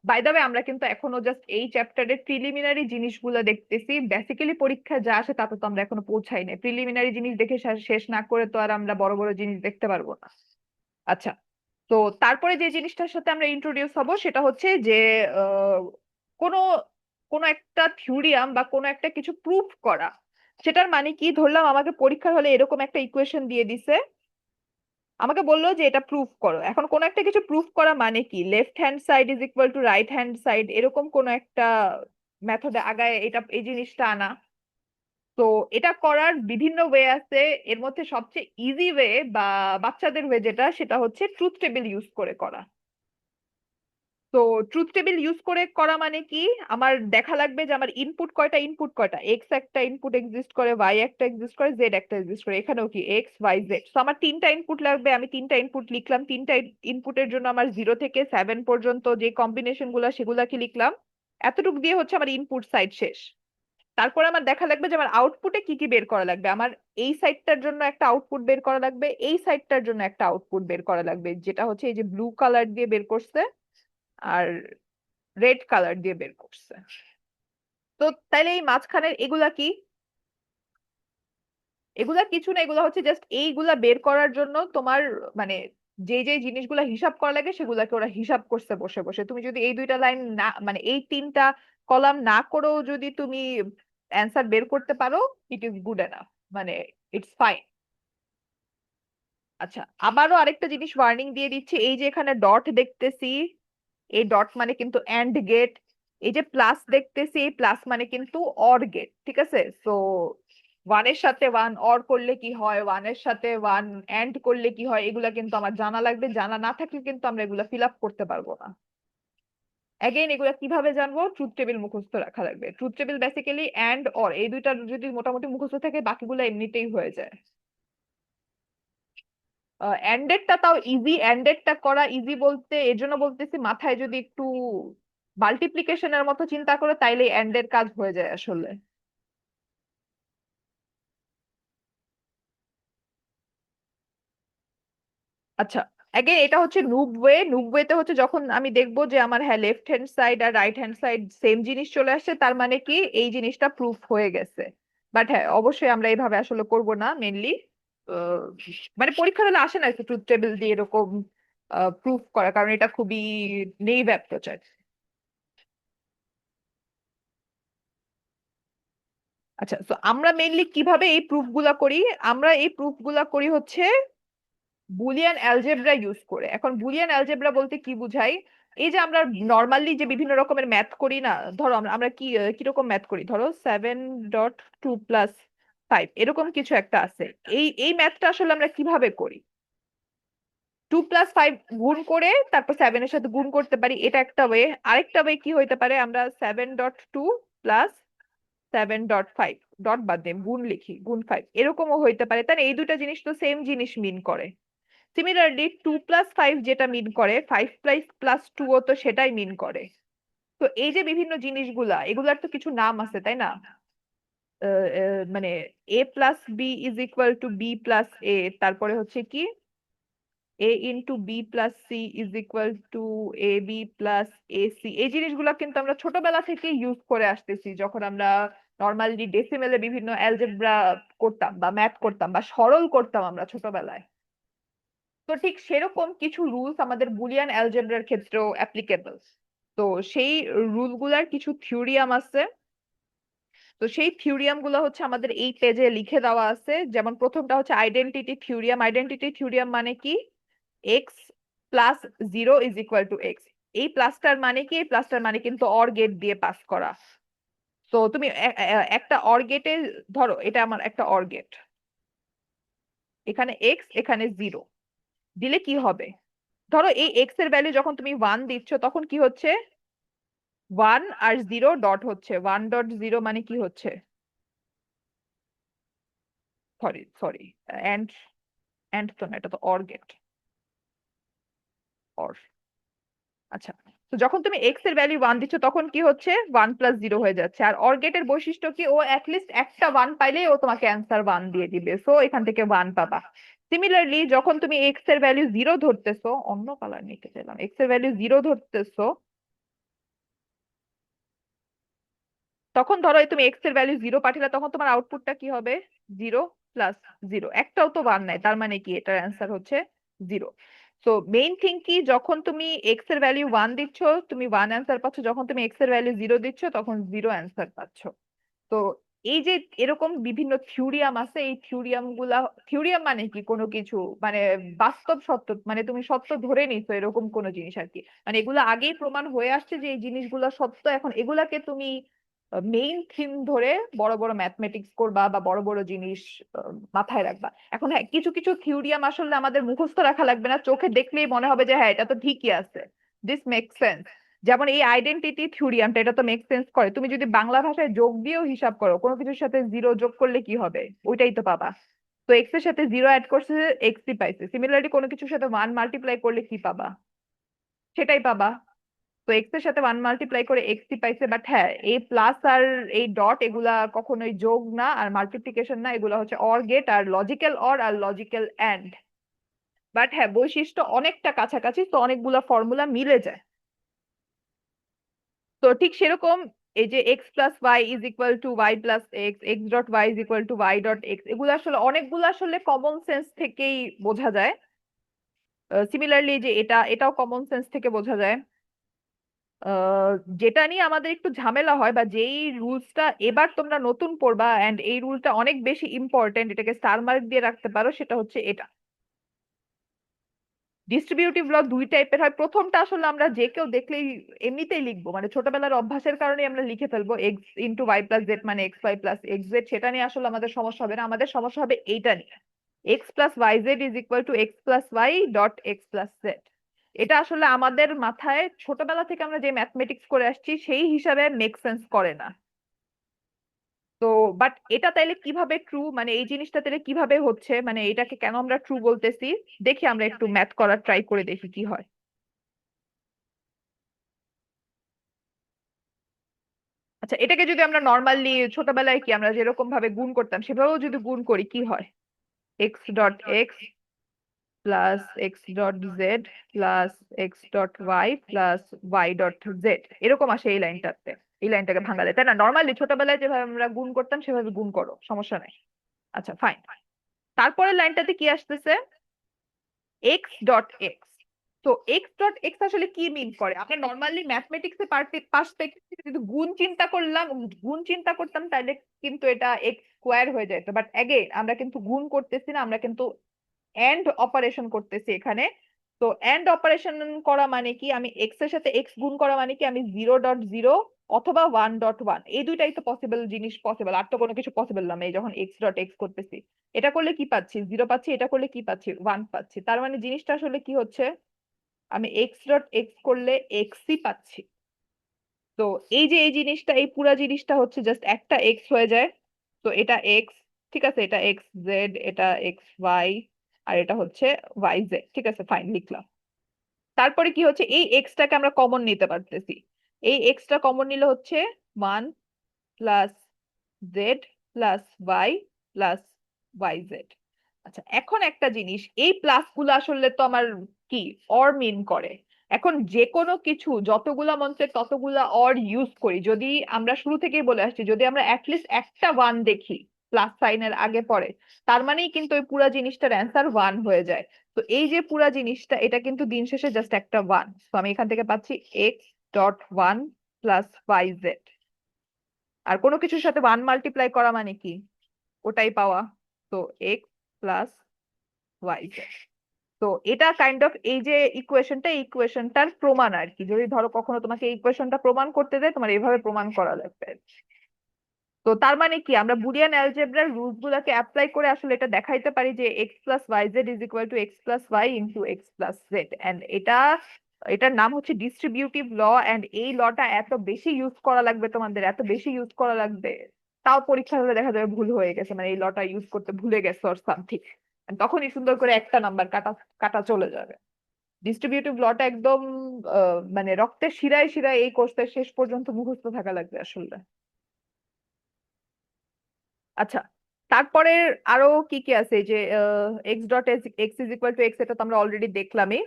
বাই দ্য ওয়ে আমরা কিন্তু এখনো জাস্ট এই চ্যাপ্টারের প্রিলিমিনারি জিনিসগুলো দেখতেছি। বেসিক্যালি পরীক্ষা যা আসে তাতে তো আমরা এখনো পৌঁছাই নাই। প্রিলিমিনারি জিনিস দেখে শেষ না করে তো আর আমরা বড় বড় জিনিস দেখতে পারবো না। আচ্ছা, তো তারপরে যে জিনিসটার সাথে আমরা ইন্ট্রোডিউস হব সেটা হচ্ছে যে আহ, কোনো কোনো একটা থিওরিয়াম বা কোনো একটা কিছু প্রুফ করা। সেটার মানে কি, ধরলাম আমাকে পরীক্ষার হলে এরকম একটা ইকুয়েশন দিয়ে দিছে আমাকে বললো যে এটা প্রুফ করো। এখন কোন একটা কিছু প্রুফ করা মানে কি, left hand side is equal two right hand side, এরকম কোন একটা মেথডে আগায় এটা এই জিনিসটা আনা। তো এটা করার বিভিন্ন ওয়ে আছে, এর মধ্যে সবচেয়ে ইজি ওয়ে বা বাচ্চাদের ওয়ে যেটা, সেটা হচ্ছে ট্রুথ টেবিল ইউজ করে করা। তো ট্রুথ টেবিল ইউজ করে করা মানে কি, আমার দেখা লাগবে যে আমার ইনপুট কয়টা, এক্স একটা ইনপুট এক্সিস্ট করে, ওয়াই একটা এক্সিস্ট করে, জেড একটা এক্সিস্ট করে, এখানেও কি এক্স ওয়াই জেড। তো আমার তিনটা ইনপুট লাগবে, আমি তিনটা ইনপুট লিখলাম, তিনটা ইনপুটের জন্য আমার 0 থেকে 7 পর্যন্ত যে কম্বিনেশন গুলা সেগুলা কি লিখলাম, এতটুকু দিয়ে হচ্ছে আমার ইনপুট সাইড শেষ। তারপরে আমার দেখা লাগবে যে আমার আউটপুটে কি কি বের করা লাগবে, আমার এই সাইডটার জন্য একটা আউটপুট বের করা লাগবে, এই সাইডটার জন্য একটা আউটপুট বের করা লাগবে, যেটা হচ্ছে এই যে ব্লু কালার দিয়ে বের করছে আর রেড কালার দিয়ে বের করছে। তো তাইলে এই মাঝখানের এগুলা কি, এগুলা কিছু না, এগুলা হচ্ছে জাস্ট এইগুলা বের করার জন্য তোমার মানে যে যে জিনিসগুলা হিসাব করা লাগে সেগুলাকে ওরা হিসাব করছে বসে বসে। তুমি যদি এই দুইটা লাইন না মানে এই তিনটা কলাম না করেও যদি তুমি অ্যান্সার বের করতে পারো, ইট ইজ গুড এনাফ, মানে ইটস ফাইন। আচ্ছা, আবারও আরেকটা জিনিস ওয়ার্নিং দিয়ে দিচ্ছি, এই যে এখানে ডট দেখতেছি, এই ডট মানে কিন্তু এন্ড গেট। এই যে প্লাস দেখতেছি, এই প্লাস মানে কিন্তু অর গেট, ঠিক আছে? সো ওয়ানের সাথে ওয়ান অর করলে কি হয়, ওয়ানের সাথে ওয়ান এন্ড করলে কি হয়, এগুলা কিন্তু আমার জানা লাগবে। জানা না থাকলে কিন্তু আমরা এগুলা ফিল আপ করতে পারবো না। অ্যাগেইন এগুলা কিভাবে জানবো, ট্রুথ টেবিল মুখস্থ রাখা লাগবে। Truth table basically and or এই দুইটা যদি মোটামুটি মুখস্থ থাকে, বাকিগুলো এমনিতেই হয়ে যায়। এন্ডেডটা তাও ইজি, এন্ডেডটা করা ইজি বলতে এর জন্য বলতেছি, মাথায় যদি একটু মাল্টিপ্লিকেশনের মতো চিন্তা করে তাইলে এন্ডের কাজ হয়ে যায় আসলে। আচ্ছা, আগে এটা হচ্ছে নুব ওয়ে। নুব ওয়েতে হচ্ছে যখন আমি দেখবো যে আমার হ্যাঁ লেফট হ্যান্ড সাইড আর রাইট হ্যান্ড সাইড সেম জিনিস চলে আসছে, তার মানে কি এই জিনিসটা প্রুফ হয়ে গেছে। বাট হ্যাঁ, অবশ্যই আমরা এইভাবে আসলে করব না মেনলি, মানে পরীক্ষা হলে আসে না ট্রুথ টেবিল দিয়ে এরকম প্রুফ করা, কারণ এটা খুবই নেইভ অ্যাপ্রোচ। আচ্ছা, তো আমরা মেইনলি কিভাবে এই প্রুফ গুলা করি, আমরা এই প্রুফ গুলা করি হচ্ছে বুলিয়ান অ্যালজেব্রা ইউজ করে। এখন বুলিয়ান অ্যালজেব্রা বলতে কি বুঝাই, এই যে আমরা নর্মালি যে বিভিন্ন রকমের ম্যাথ করি না, ধরো আমরা আমরা কি কিরকম ম্যাথ করি, ধরো 7.2 + 5 এরকম কিছু একটা আছে। এই ম্যাথটা আসলে আমরা কিভাবে করি, 2 + 5 গুণ করে তারপর 7 এর সাথে গুণ করতে পারি, এটা একটা ওয়ে। আরেকটা ওয়ে কি হইতে পারে, আমরা 7.2 + 7.5 ডট বাদ দিয়ে গুণ লিখি, গুণ 5 এরকমও হইতে পারে, তাই না? এই দুটা জিনিস তো সেম জিনিস মিন করে। সিমিলারলি 2 + 5 যেটা মিন করে, 5 + 2 ও তো সেটাই মিন করে। তো এই যে বিভিন্ন জিনিসগুলা, এগুলার তো কিছু নাম আছে, তাই না? মানে a + b = b + a, তারপরে হচ্ছে কি a × b + c = ab + ac, এই জিনিসগুলো কিন্তু আমরা ছোটবেলা থেকে ইউজ করে আসতেছি, যখন আমরা নর্মালি ডেসিমেলে বিভিন্ন অ্যালজেব্রা করতাম বা ম্যাথ করতাম বা সরল করতাম আমরা ছোটবেলায়। তো ঠিক সেরকম কিছু রুলস আমাদের বুলিয়ান অ্যালজেব্রার ক্ষেত্রেও অ্যাপ্লিকেবল। তো সেই রুলগুলার কিছু থিওরিয়াম আছে। তো সেই থিওরিয়াম গুলো হচ্ছে আমাদের এই পেজে লিখে দেওয়া আছে। যেমন প্রথমটা হচ্ছে আইডেন্টিটি থিওরিয়াম। আইডেন্টিটি থিওরিয়াম মানে কি, x + 0 = x। এই প্লাসটার মানে কি, এই প্লাসটার মানে কিন্তু অর গেট দিয়ে পাস করা। তো তুমি একটা অর গেটে, ধরো এটা আমার একটা অর গেট, এখানে এক্স এখানে 0 দিলে কি হবে, ধরো এই এক্স এর ভ্যালু যখন তুমি 1 দিচ্ছ তখন কি হচ্ছে, 1 আর 0 ডট হচ্ছে, 1.0 মানে কি হচ্ছে, সরি সরি, এন্ড এন্ড তো না, এটা তো অর গেট, অর। আচ্ছা, তো যখন তুমি এক্স এর ভ্যালু 1 দিচ্ছ তখন কি হচ্ছে, 1 + 0 হয়ে যাচ্ছে। আর অর গেটের বৈশিষ্ট্য কি, ও অ্যাটলিস্ট একটা 1 পাইলেই ও তোমাকে অ্যান্সার 1 দিয়ে দিবে, সো এখান থেকে 1 পাবা। সিমিলারলি যখন তুমি এক্স এর ভ্যালু 0 ধরতেছো, অন্য কালার নিতে চাইলাম, এক্স এর ভ্যালু 0 ধরতেছো, তখন ধরো এই তুমি এক্স এর ভ্যালু 0 পাঠালে তখন তোমার আউটপুটটা কি হবে, 0 + 0। একটাও তো 1 নাই, তার মানে কি এটার অ্যান্সার হচ্ছে 0। তো মেইন থিং কি, যখন তুমি এক্স এর ভ্যালু 1 দিচ্ছ তুমি 1 অ্যান্সার পাচ্ছ, যখন তুমি এক্স এর ভ্যালু 0 দিচ্ছ তখন 0 অ্যান্সার পাচ্ছ। তো এই যে এরকম বিভিন্ন থিওরিয়াম আছে, এই থিওরিয়াম মানে কি, কোনো কিছু মানে বাস্তব সত্য, মানে তুমি সত্য ধরে নিছো এরকম কোনো জিনিস আর কি। মানে এগুলো আগেই প্রমাণ হয়ে আসছে যে এই জিনিসগুলো সত্য, এখন এগুলাকে তুমি মেইন থিম ধরে বড় বড় ম্যাথমেটিক্স করবা বা বড় বড় জিনিস মাথায় রাখবা। এখন হ্যাঁ, কিছু কিছু থিওরিয়াম আসলে আমাদের মুখস্থ রাখা লাগবে না, চোখে দেখলেই মনে হবে যে হ্যাঁ এটা তো ঠিকই আছে, দিস মেক সেন্স। যেমন এই আইডেন্টিটি থিওরিয়ামটা, এটা তো মেক সেন্স করে। তুমি যদি বাংলা ভাষায় যোগ দিয়েও হিসাব করো, কোনো কিছুর সাথে জিরো যোগ করলে কি হবে, ওইটাই তো পাবা। তো এক্স এর সাথে জিরো অ্যাড করছে, এক্সই পাইছে। সিমিলারলি কোনো কিছুর সাথে ওয়ান মাল্টিপ্লাই করলে কি পাবা, সেটাই পাবা। তো এক্স এর সাথে ওয়ান মাল্টিপ্লাই করে এক্সই পাইছে। বাট হ্যাঁ, এই প্লাস আর এই ডট এগুলা কখনোই যোগ না আর মাল্টিপ্লিকেশন না, এগুলা হচ্ছে অর গেট আর লজিক্যাল অর আর লজিক্যাল এন্ড। বাট হ্যাঁ, বৈশিষ্ট্য অনেকটা কাছাকাছি, তো অনেকগুলা ফর্মুলা মিলে যায়। তো ঠিক সেরকম এই যে x plus y is equal to y plus x, x dot Y is equal to y dot x, এগুলো আসলে অনেকগুলো আসলে কমন সেন্স থেকেই বোঝা যায়। সিমিলারলি যে এটাও কমন সেন্স থেকে বোঝা যায়। আহ, যেটা নিয়ে আমাদের একটু ঝামেলা হয় বা যেই রুলসটা এবার তোমরা নতুন পড়বা এন্ড এই রুলটা অনেক বেশি ইম্পর্টেন্ট, এটাকে স্টার মার্ক দিয়ে রাখতে পারো, সেটা হচ্ছে এটা। ডিস্ট্রিবিউটিভ ল দুই টাইপের হয়। প্রথমটা আসলে আমরা যে কেউ দেখলেই এমনিতেই লিখবো, মানে ছোটবেলার অভ্যাসের কারণে আমরা লিখে ফেলবো X into Y plus Z মানে X Y plus x Z. সেটা নিয়ে আসলে আমাদের সমস্যা হবে না, আমাদের সমস্যা হবে এইটা নিয়ে, x plus Y z is equal to x plus y dot x plus z. এটা আসলে আমাদের মাথায় ছোটবেলা থেকে আমরা যে ম্যাথমেটিক্স করে আসছি সেই হিসাবে মেক সেন্স করে না। তো বাট এটা তাইলে কিভাবে ট্রু, মানে এই জিনিসটা তাইলে কিভাবে হচ্ছে, মানে এটাকে কেন আমরা ট্রু বলতেছি, দেখি আমরা একটু ম্যাথ করার ট্রাই করে দেখি কি হয়। আচ্ছা, এটাকে যদি আমরা নর্মালি ছোটবেলায় কি আমরা যেরকম ভাবে গুণ করতাম সেভাবেও যদি গুণ করি কি হয়, x dot x plus x dot z plus x dot y plus y dot z, এরকম আসে এই লাইনটাতে। এই লাইনটাকে ভাঙালে, তাই না? নর্মালি ছোটবেলায় যেভাবে আমরা গুণ করতাম সেভাবে গুণ করো, সমস্যা নাই। আচ্ছা ফাইন, তারপরের লাইনটাতে কি আসতেছে, এক্স ডট এক্স। তো এক্স ডট এক্স আসলে কি মিন করে, আমরা নর্মালি ম্যাথমেটিক্স এর পার্সপেক্টিভ যদি গুণ চিন্তা করতাম তাহলে কিন্তু এটা এক্স স্কোয়ার হয়ে যেত। বাট এগেইন আমরা কিন্তু গুণ করতেছি না, আমরা কিন্তু এন্ড অপারেশন করতেছি এখানে। তো এন্ড অপারেশন করা মানে কি, আমি এক্স এর সাথে এক্স গুণ করা মানে কি, আমি জিরো ডট জিরো অথবা ওয়ান ডট ওয়ান, এই দুইটাই তো পসিবল জিনিস, পসিবল, আর তো কোনো কিছু পসিবল না। এই যখন এক্স ডট এক্স করতেছি, এটা করলে কি পাচ্ছি, জিরো পাচ্ছি, এটা করলে কি পাচ্ছি, ওয়ান পাচ্ছি। তার মানে জিনিসটা আসলে কি হচ্ছে, আমি এক্স ডট এক্স করলে এক্সই পাচ্ছি। তো এই যে এই জিনিসটা, এই পুরা জিনিসটা হচ্ছে জাস্ট একটা এক্স হয়ে যায়। তো এটা এক্স, ঠিক আছে, এটা এক্স জেড, এটা এক্স ওয়াই, আর এটা হচ্ছে ওয়াই জেড, ঠিক আছে ফাইন, লিখলাম। তারপরে কি হচ্ছে, এই এক্সটাকে আমরা কমন নিতে পারতেছি। এই এক্সটা কমন নিলে হচ্ছে one plus z plus y plus Y z. আচ্ছা, এখন একটা জিনিস, এই প্লাস গুলো আসলে তো আমার কি অর মিন করে। এখন যে কোনো কিছু যতগুলা মঞ্চে ততগুলা অর ইউজ করি, যদি আমরা শুরু থেকেই বলে আসছি, যদি আমরা অ্যাটলিস্ট একটা ওয়ান দেখি প্লাস সাইনের আগে পরে, তার মানেই কিন্তু ওই পুরা জিনিসটার অ্যান্সার ওয়ান হয়ে যায়। তো এই যে পুরা জিনিসটা, এটা কিন্তু দিন শেষে জাস্ট একটা ওয়ান। তো আমি এখান থেকে পাচ্ছি X dot one plus Y Z. আর কোনো কিছুর সাথে ওয়ান মাল্টিপ্লাই করা মানে কি, ওটাই পাওয়া। তো এক্স প্লাস ওয়াই জেড। তো এটা কাইন্ড অফ এই যে ইকুয়েশনটা, এই ইকুয়েশনটার প্রমাণ আর কি। যদি ধরো কখনো তোমাকে এই ইকুয়েশনটা প্রমাণ করতে দেয়, তোমার এইভাবে প্রমাণ করা লাগবে। তো তার মানে কি, আমরা বুলিয়ান অ্যালজেব্রার রুলস গুলাকে অ্যাপ্লাই করে আসলে এটা দেখাইতে পারি যে x plus Y z is equal to x plus y into x plus z. And এটার নাম হচ্ছে ডিস্ট্রিবিউটিভ ল। এন্ড এই লটা এত বেশি ইউজ করা লাগবে, তোমাদের এত বেশি ইউজ করা লাগবে, তাও পরীক্ষা হলে দেখা যাবে ভুল হয়ে গেছে, মানে এই লটা ইউজ করতে ভুলে গেছে অর সামথিং, তখনই সুন্দর করে একটা নাম্বার কাটা কাটা চলে যাবে। ডিস্ট্রিবিউটিভ লটা একদম মানে রক্তের শিরায় শিরায় এই কোর্সের শেষ পর্যন্ত মুখস্থ থাকা লাগবে আসলে। আচ্ছা, তারপরে আরো কি কি আছে, যে x dot x is equal to x, এটা তো আমরা অলরেডি দেখলামই।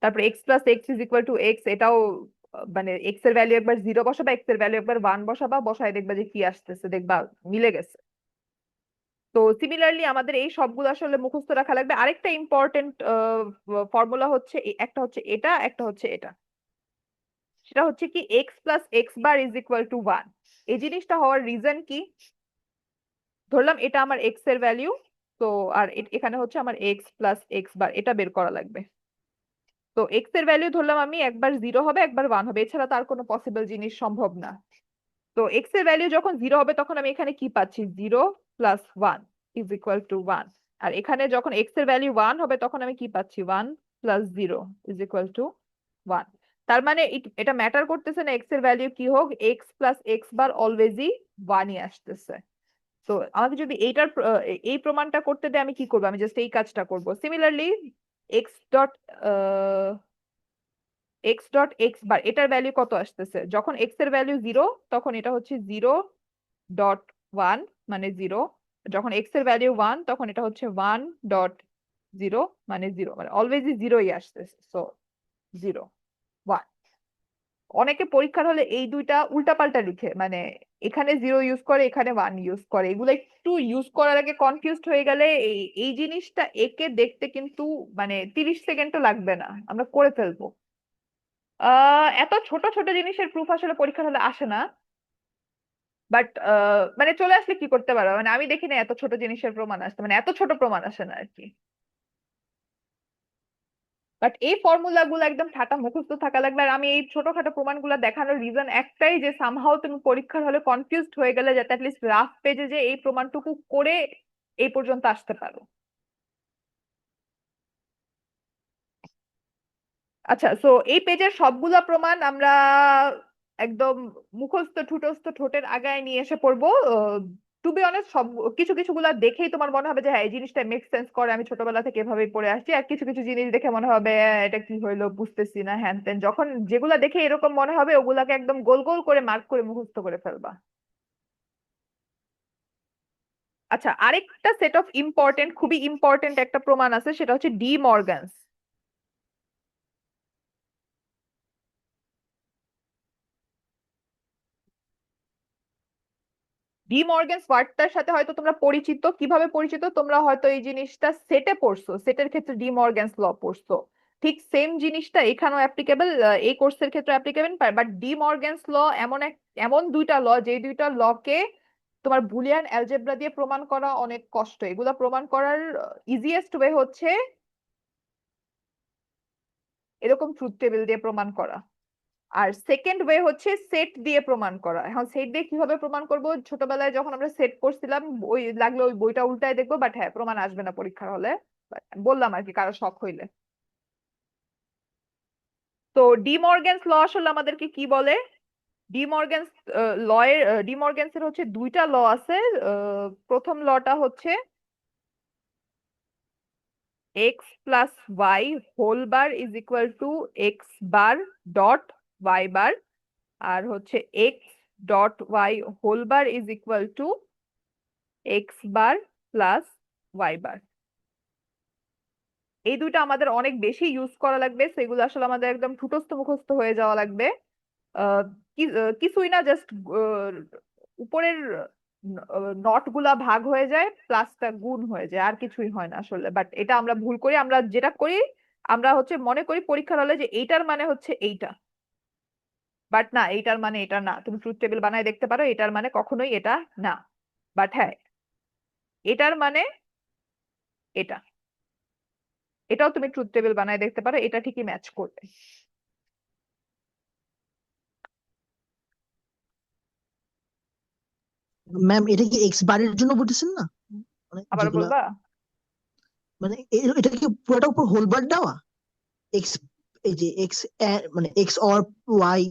তারপরে x plus x is equal to x, এটাও মানে এক্স এর ভ্যালু একবার জিরো বসাবা, এক্স এর ভ্যালু একবার ওয়ান বসাবা, বসায় দেখবা যে কি আসতেছে, দেখবা মিলে গেছে। তো সিমিলারলি আমাদের এই সবগুলো আসলে মুখস্থ রাখা লাগবে। আরেকটা ইম্পর্টেন্ট ফর্মুলা হচ্ছে একটা হচ্ছে এটা, একটা হচ্ছে এটা। সেটা হচ্ছে কি, x plus x bar is equal to one. এই জিনিসটা হওয়ার রিজন কি, ধরলাম এটা আমার এক্স এর ভ্যালু, তো আর এখানে হচ্ছে আমার এক্স প্লাস এক্স বার, এটা বের করা লাগবে। তো এক্স এর ভ্যালু ধরলাম আমি একবার 0 হবে একবার 1 হবে, এছাড়া তার কোনো পসিবল জিনিস সম্ভব না। তো এক্স এর ভ্যালু যখন 0 হবে তখন আমি এখানে কি পাচ্ছি, 0 প্লাস 1 ইজ ইকুয়াল টু 1। আর এখানে যখন এক্স এর ভ্যালু 1 হবে তখন আমি কি পাচ্ছি, 1 প্লাস 0 ইজ ইকুয়াল টু 1। তার মানে এটা ম্যাটার করতেছে না এক্স এর ভ্যালু কি হোক, এক্স প্লাস এক্স বার অলওয়েজই 1ই আসতেছে। তো আমাকে যদি এই প্রমাণটা করতে দেয় আমি কি করবো, আমি জাস্ট এই কাজটা করব। Similarly X dot X dot X bar, এটার ভ্যালু কত আসতেছে, যখন এক্স এর ভ্যালু 0 তখন এটা হচ্ছে 0.1 মানে 0, যখন এক্স এর ভ্যালু 1 তখন এটা হচ্ছে 1.0 মানে 0, মানে অলওয়েজই 0ই আসতেছে। সো 0 1। অনেকে পরীক্ষার হলে এই দুইটা উল্টাপাল্টা লিখে, মানে এখানে 0 ইউজ করে এখানে 1 ইউজ করে, এগুলো একটু ইউজ করার আগে কনফিউজড হয়ে গেলে এই এই জিনিসটা একে দেখতে কিন্তু মানে 30 সেকেন্ডও লাগবে না, আমরা করে ফেলবো। এত ছোট ছোট জিনিসের প্রুফ আসলে পরীক্ষার হলে আসে না, বাট মানে চলে আসলে কি করতে পারো, মানে আমি দেখি না এত ছোট জিনিসের প্রমাণ আসতে, মানে এত ছোট প্রমাণ আসে না আর কি। বাট এই ফর্মুলা গুলো একদম ঠাটা মুখস্থ থাকা লাগবে। আর আমি এই ছোটখাটো প্রমাণগুলো দেখানোর রিজন একটাই, যে সামহাও তুমি পরীক্ষার হলে কনফিউজড হয়ে গেলে যাতে অ্যাটলিস্ট রাফ পেজে যে এই প্রমাণটুকু করে এই পর্যন্ত আসতে পারো। আচ্ছা, সো এই পেজের সবগুলা প্রমাণ আমরা একদম মুখস্থ ঠুটস্থ ঠোঁটের আগায় নিয়ে এসে পড়বো। টু বি অনেস্ট সব কিছু কিছু গুলা দেখেই তোমার মনে হবে যে হ্যাঁ এই জিনিসটা মেক সেন্স করে, আমি ছোটবেলা থেকে এভাবেই পড়ে আসছি। আর কিছু কিছু জিনিস দেখে মনে হবে এটা কি হইলো বুঝতেছি না, হ্যান ত্যান, যখন যেগুলা দেখে এরকম মনে হবে ওগুলাকে একদম গোল গোল করে মার্ক করে মুখস্থ করে ফেলবা। আচ্ছা, আরেকটা সেট অফ ইম্পর্টেন্ট, খুবই ইম্পর্টেন্ট একটা প্রমাণ আছে, সেটা হচ্ছে ডি মর্গানস। ডি মর্গ্যানস ওয়ার্ডটার সাথে হয়তো তোমরা পরিচিত, কিভাবে পরিচিত, তোমরা হয়তো এই জিনিসটা সেটে পড়ছো, সেটের ক্ষেত্রে ডি মর্গ্যানস ল পড়ছো। ঠিক সেম জিনিসটা এখানেও অ্যাপ্লিকেবল, এই কোর্সের ক্ষেত্রে অ্যাপ্লিকেবল, বাট ডি মর্গ্যানস ল এমন দুইটা ল, যে দুইটা লকে তোমার বুলিয়ান অ্যালজেব্রা দিয়ে প্রমাণ করা অনেক কষ্ট। এগুলা প্রমাণ করার ইজিয়েস্ট ওয়ে হচ্ছে এরকম ট্রুথ টেবিল দিয়ে প্রমাণ করা। আর সেকেন্ড ওয়ে হচ্ছে সেট দিয়ে প্রমাণ করা। এখন সেট দিয়ে কিভাবে প্রমাণ করব, ছোটবেলায় যখন আমরা সেট করছিলাম ওই লাগলে ওই বইটা উল্টায় দেখবো, বাট হ্যাঁ প্রমাণ আসবে না পরীক্ষার হলে। But বললাম আর কি কারো শখ হইলে। তো ডি মর্গ্যানস ল আসলে আমাদেরকে কি বলে, ডি মর্গ্যানস ল এর ডি মর্গ্যানস এর হচ্ছে দুইটা ল আছে। প্রথম লটা হচ্ছে x plus Y whole bar is equal to X bar dot Y bar, আর হচ্ছে X dot Y whole bar is equal to X bar plus Y bar. এই দুইটা আমাদের অনেক বেশি ইউজ করা লাগবে, সেগুলো আসলে আমাদের একদম ঠুটস্থ মুখস্থ হয়ে যাওয়া লাগবে। আহ, কিছুই না, জাস্ট উপরের নট গুলা ভাগ হয়ে যায়, প্লাসটা গুণ হয়ে যায়, আর কিছুই হয় না আসলে। বাট এটা আমরা ভুল করি, আমরা যেটা করি আমরা হচ্ছে মনে করি পরীক্ষার হলে যে এইটার মানে হচ্ছে এইটা, বাট না, এইটার মানে এটা না। তুমি ট্রুথ টেবিল বানায় দেখতে পারো, এটার মানে কখনোই এটা না। বাট হ্যাঁ, এটার মানে এটা, এটাও তুমি ট্রুথ টেবিল বানায় দেখতে পারো, এটা ঠিকই ম্যাচ করবে। ম্যাম এটা কি এক্স বারের জন্য বলতেছেন না? মানে আবার যেগুলা, বলবা? মানে এটা কি পুরোটা উপর হোল বার দেওয়া? এক্স, এই যে এক্স, মানে এক্স অর ওয়াই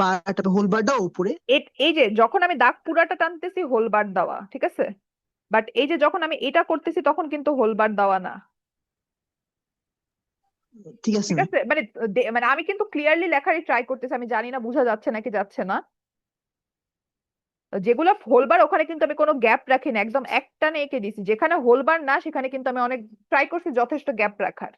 বার, তারপর হোল বার দেওয়া উপরে? এই যে যখন আমি দাগ পুরাটা টানতেছি হোল বার দেওয়া, ঠিক আছে, বাট এই যে যখন আমি এটা করতেছি তখন কিন্তু হোল বার দেওয়া না। ঠিক আছে ঠিক ম্যাম। আছে, মানে মানে আমি কিন্তু ক্লিয়ারলি লেখারই ট্রাই করতেছি, আমি জানি না বোঝা যাচ্ছে নাকি যাচ্ছে না। যেগুলো হোলবার ওখানে কিন্তু আমি কোনো গ্যাপ রাখি না, একদম একটানে এঁকে দিছি। যেখানে হোলবার না সেখানে কিন্তু আমি অনেক ট্রাই করছি যথেষ্ট গ্যাপ রাখার।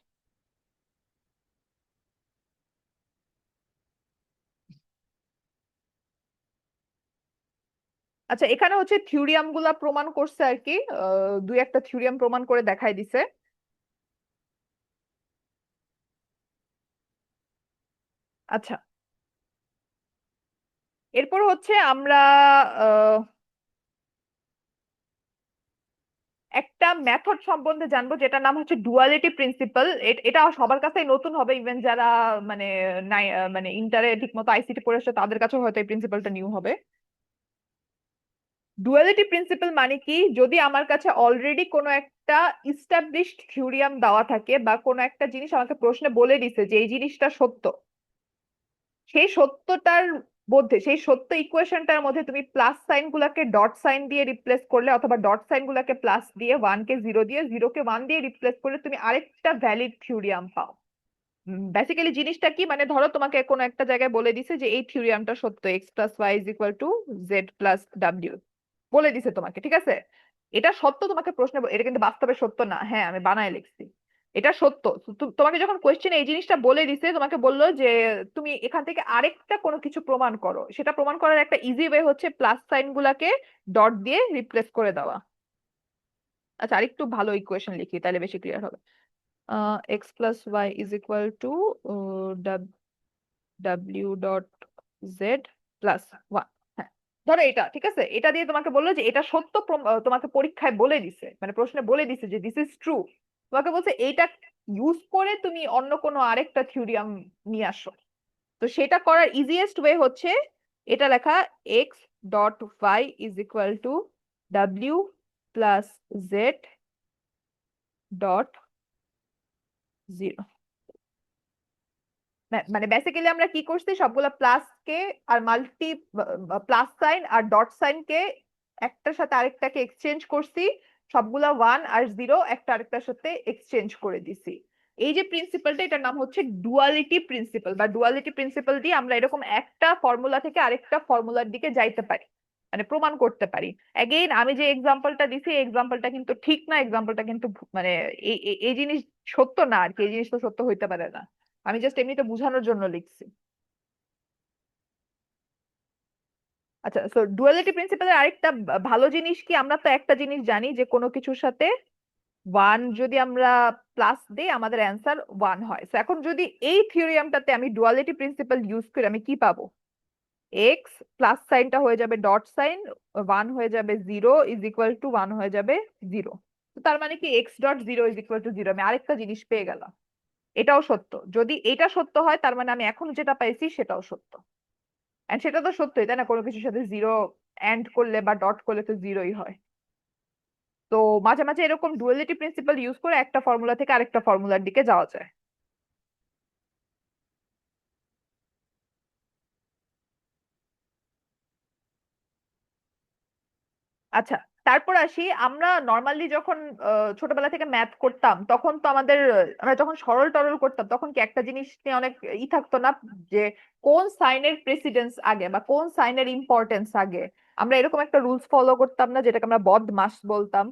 আচ্ছা, এখানে হচ্ছে থিওরিয়াম গুলা প্রমাণ করছে আর কি, দুই একটা থিওরিয়াম প্রমাণ করে দেখাই দিছে। আচ্ছা, এরপর হচ্ছে আমরা আহ একটা মেথড সম্বন্ধে জানবো যেটার নাম হচ্ছে ডুয়ালিটি প্রিন্সিপাল। এটা সবার কাছেই নতুন হবে, ইভেন যারা মানে নাই মানে ইন্টারে ঠিক মতো আইসিটি পড়ে আসছে তাদের কাছেও হয়তো এই প্রিন্সিপালটা নিউ হবে। ডুয়ালিটি প্রিন্সিপাল মানে কি, যদি আমার কাছে অলরেডি কোনো একটা ইস্টাবলিশড থিওরিয়াম দেওয়া থাকে বা কোনো একটা জিনিস আমাকে প্রশ্নে বলে দিছে যে এই জিনিসটা সত্য, সেই সত্যটার মধ্যে, সেই সত্য ইকুয়েশনটার মধ্যে তুমি প্লাস সাইন গুলাকে ডট সাইন দিয়ে রিপ্লেস করলে, অথবা ডট সাইন গুলাকে প্লাস দিয়ে, ওয়ান কে জিরো দিয়ে, জিরো কে ওয়ান দিয়ে রিপ্লেস করলে তুমি আরেকটা ভ্যালিড থিওরিয়াম পাও। বেসিক্যালি জিনিসটা কি, মানে ধরো তোমাকে কোনো একটা জায়গায় বলে দিছে যে এই থিওরিয়ামটা সত্য, x plus y is equal to z plus ডাব্লিউ বলে দিছে তোমাকে, ঠিক আছে? এটা সত্য, তোমাকে প্রশ্নে এটা কিন্তু বাস্তবে সত্য না, হ্যাঁ আমি বানায় লিখছি, এটা সত্য। তোমাকে যখন কোয়েশ্চেন এই জিনিসটা বলে দিছে, তোমাকে বললো যে তুমি এখান থেকে আরেকটা কোনো কিছু প্রমাণ করো, সেটা প্রমাণ করার একটা ইজি ওয়ে হচ্ছে প্লাস সাইন গুলাকে ডট দিয়ে রিপ্লেস করে দেওয়া। আচ্ছা, আরেকটু ভালো ইকুয়েশন লিখি তাহলে বেশি ক্লিয়ার হবে। X plus y is equal to ডাব্লিউ ডট জেড প্লাস ওয়ান। হ্যাঁ, ধরো এটা ঠিক আছে, এটা দিয়ে তোমাকে বললো যে এটা সত্য, তোমাকে পরীক্ষায় বলে দিছে, মানে প্রশ্নে বলে দিছে যে দিস ইজ ট্রু। তোমাকে বলছে এইটা ইউজ করে তুমি অন্য কোনো আরেকটা থিওরিয়াম নিয়ে আসো। তো সেটা করার ইজিয়েস্ট ওয়ে হচ্ছে এটা লেখা, X dot Y is equal to W plus Z dot zero. মানে বেসিক্যালি আমরা কি করছি, সবগুলা প্লাস কে আর মাল্টি প্লাস সাইন আর ডট সাইন কে একটার সাথে আরেকটাকে এক্সচেঞ্জ করছি, সবগুলা ওয়ান আর জিরো একটা আরেকটার সাথে এক্সচেঞ্জ করে দিছি। এই যে প্রিন্সিপালটা, এটার নাম হচ্ছে ডুয়ালিটি প্রিন্সিপাল, বা ডুয়ালিটি প্রিন্সিপাল দিয়ে আমরা এরকম একটা ফর্মুলা থেকে আরেকটা ফর্মুলার দিকে যাইতে পারি, মানে প্রমাণ করতে পারি। এগেইন আমি যে এক্সাম্পলটা দিছি এই এক্সাম্পলটা কিন্তু ঠিক না, এক্সাম্পলটা কিন্তু মানে এই জিনিস সত্য না আর কি, এই জিনিস তো সত্য হইতে পারে না, আমি জাস্ট এমনিতে বোঝানোর জন্য লিখছি। আচ্ছা, সো ডুয়ালিটি প্রিন্সিপালের আরেকটা ভালো জিনিস কি, আমরা তো একটা জিনিস জানি যে কোনো কিছুর সাথে ওয়ান যদি আমরা প্লাস দিই আমাদের অ্যান্সার ওয়ান হয়। তো এখন যদি এই থিওরিয়ামটাতে আমি ডুয়ালিটি প্রিন্সিপাল ইউজ করি, আমি কি পাবো? এক্স প্লাস সাইনটা হয়ে যাবে ডট সাইন, ওয়ান হয়ে যাবে zero is equal to one হয়ে যাবে জিরো। তো তার মানে কি x dot zero is equal two zero, আমি আরেকটা জিনিস পেয়ে গেলাম। এটাও সত্য, যদি এটা সত্য হয় তার মানে আমি এখন যেটা পাইছি সেটাও সত্য। এন্ড সেটা তো সত্যই, তাই না? কোনো কিছুর সাথে জিরো এন্ড করলে বা ডট করলে তো জিরোই হয়। তো মাঝে মাঝে এরকম ডুয়ালিটি প্রিন্সিপাল ইউজ করে একটা ফর্মুলা থেকে আরেকটা ফর্মুলার দিকে যাওয়া যায়। আচ্ছা, তারপর আসি, আমরা নর্মালি যখন ছোটবেলা থেকে ম্যাথ করতাম তখন তো আমাদের আমরা যখন সরল টরল করতাম তখন কি একটা জিনিস নিয়ে অনেক থাকতো না, যে কোন সাইনের প্রেসিডেন্স আগে বা কোন সাইনের ইম্পর্টেন্স আগে? আমরা এরকম একটা রুলস ফলো করতাম না, যেটাকে আমরা বদমাস বলতাম।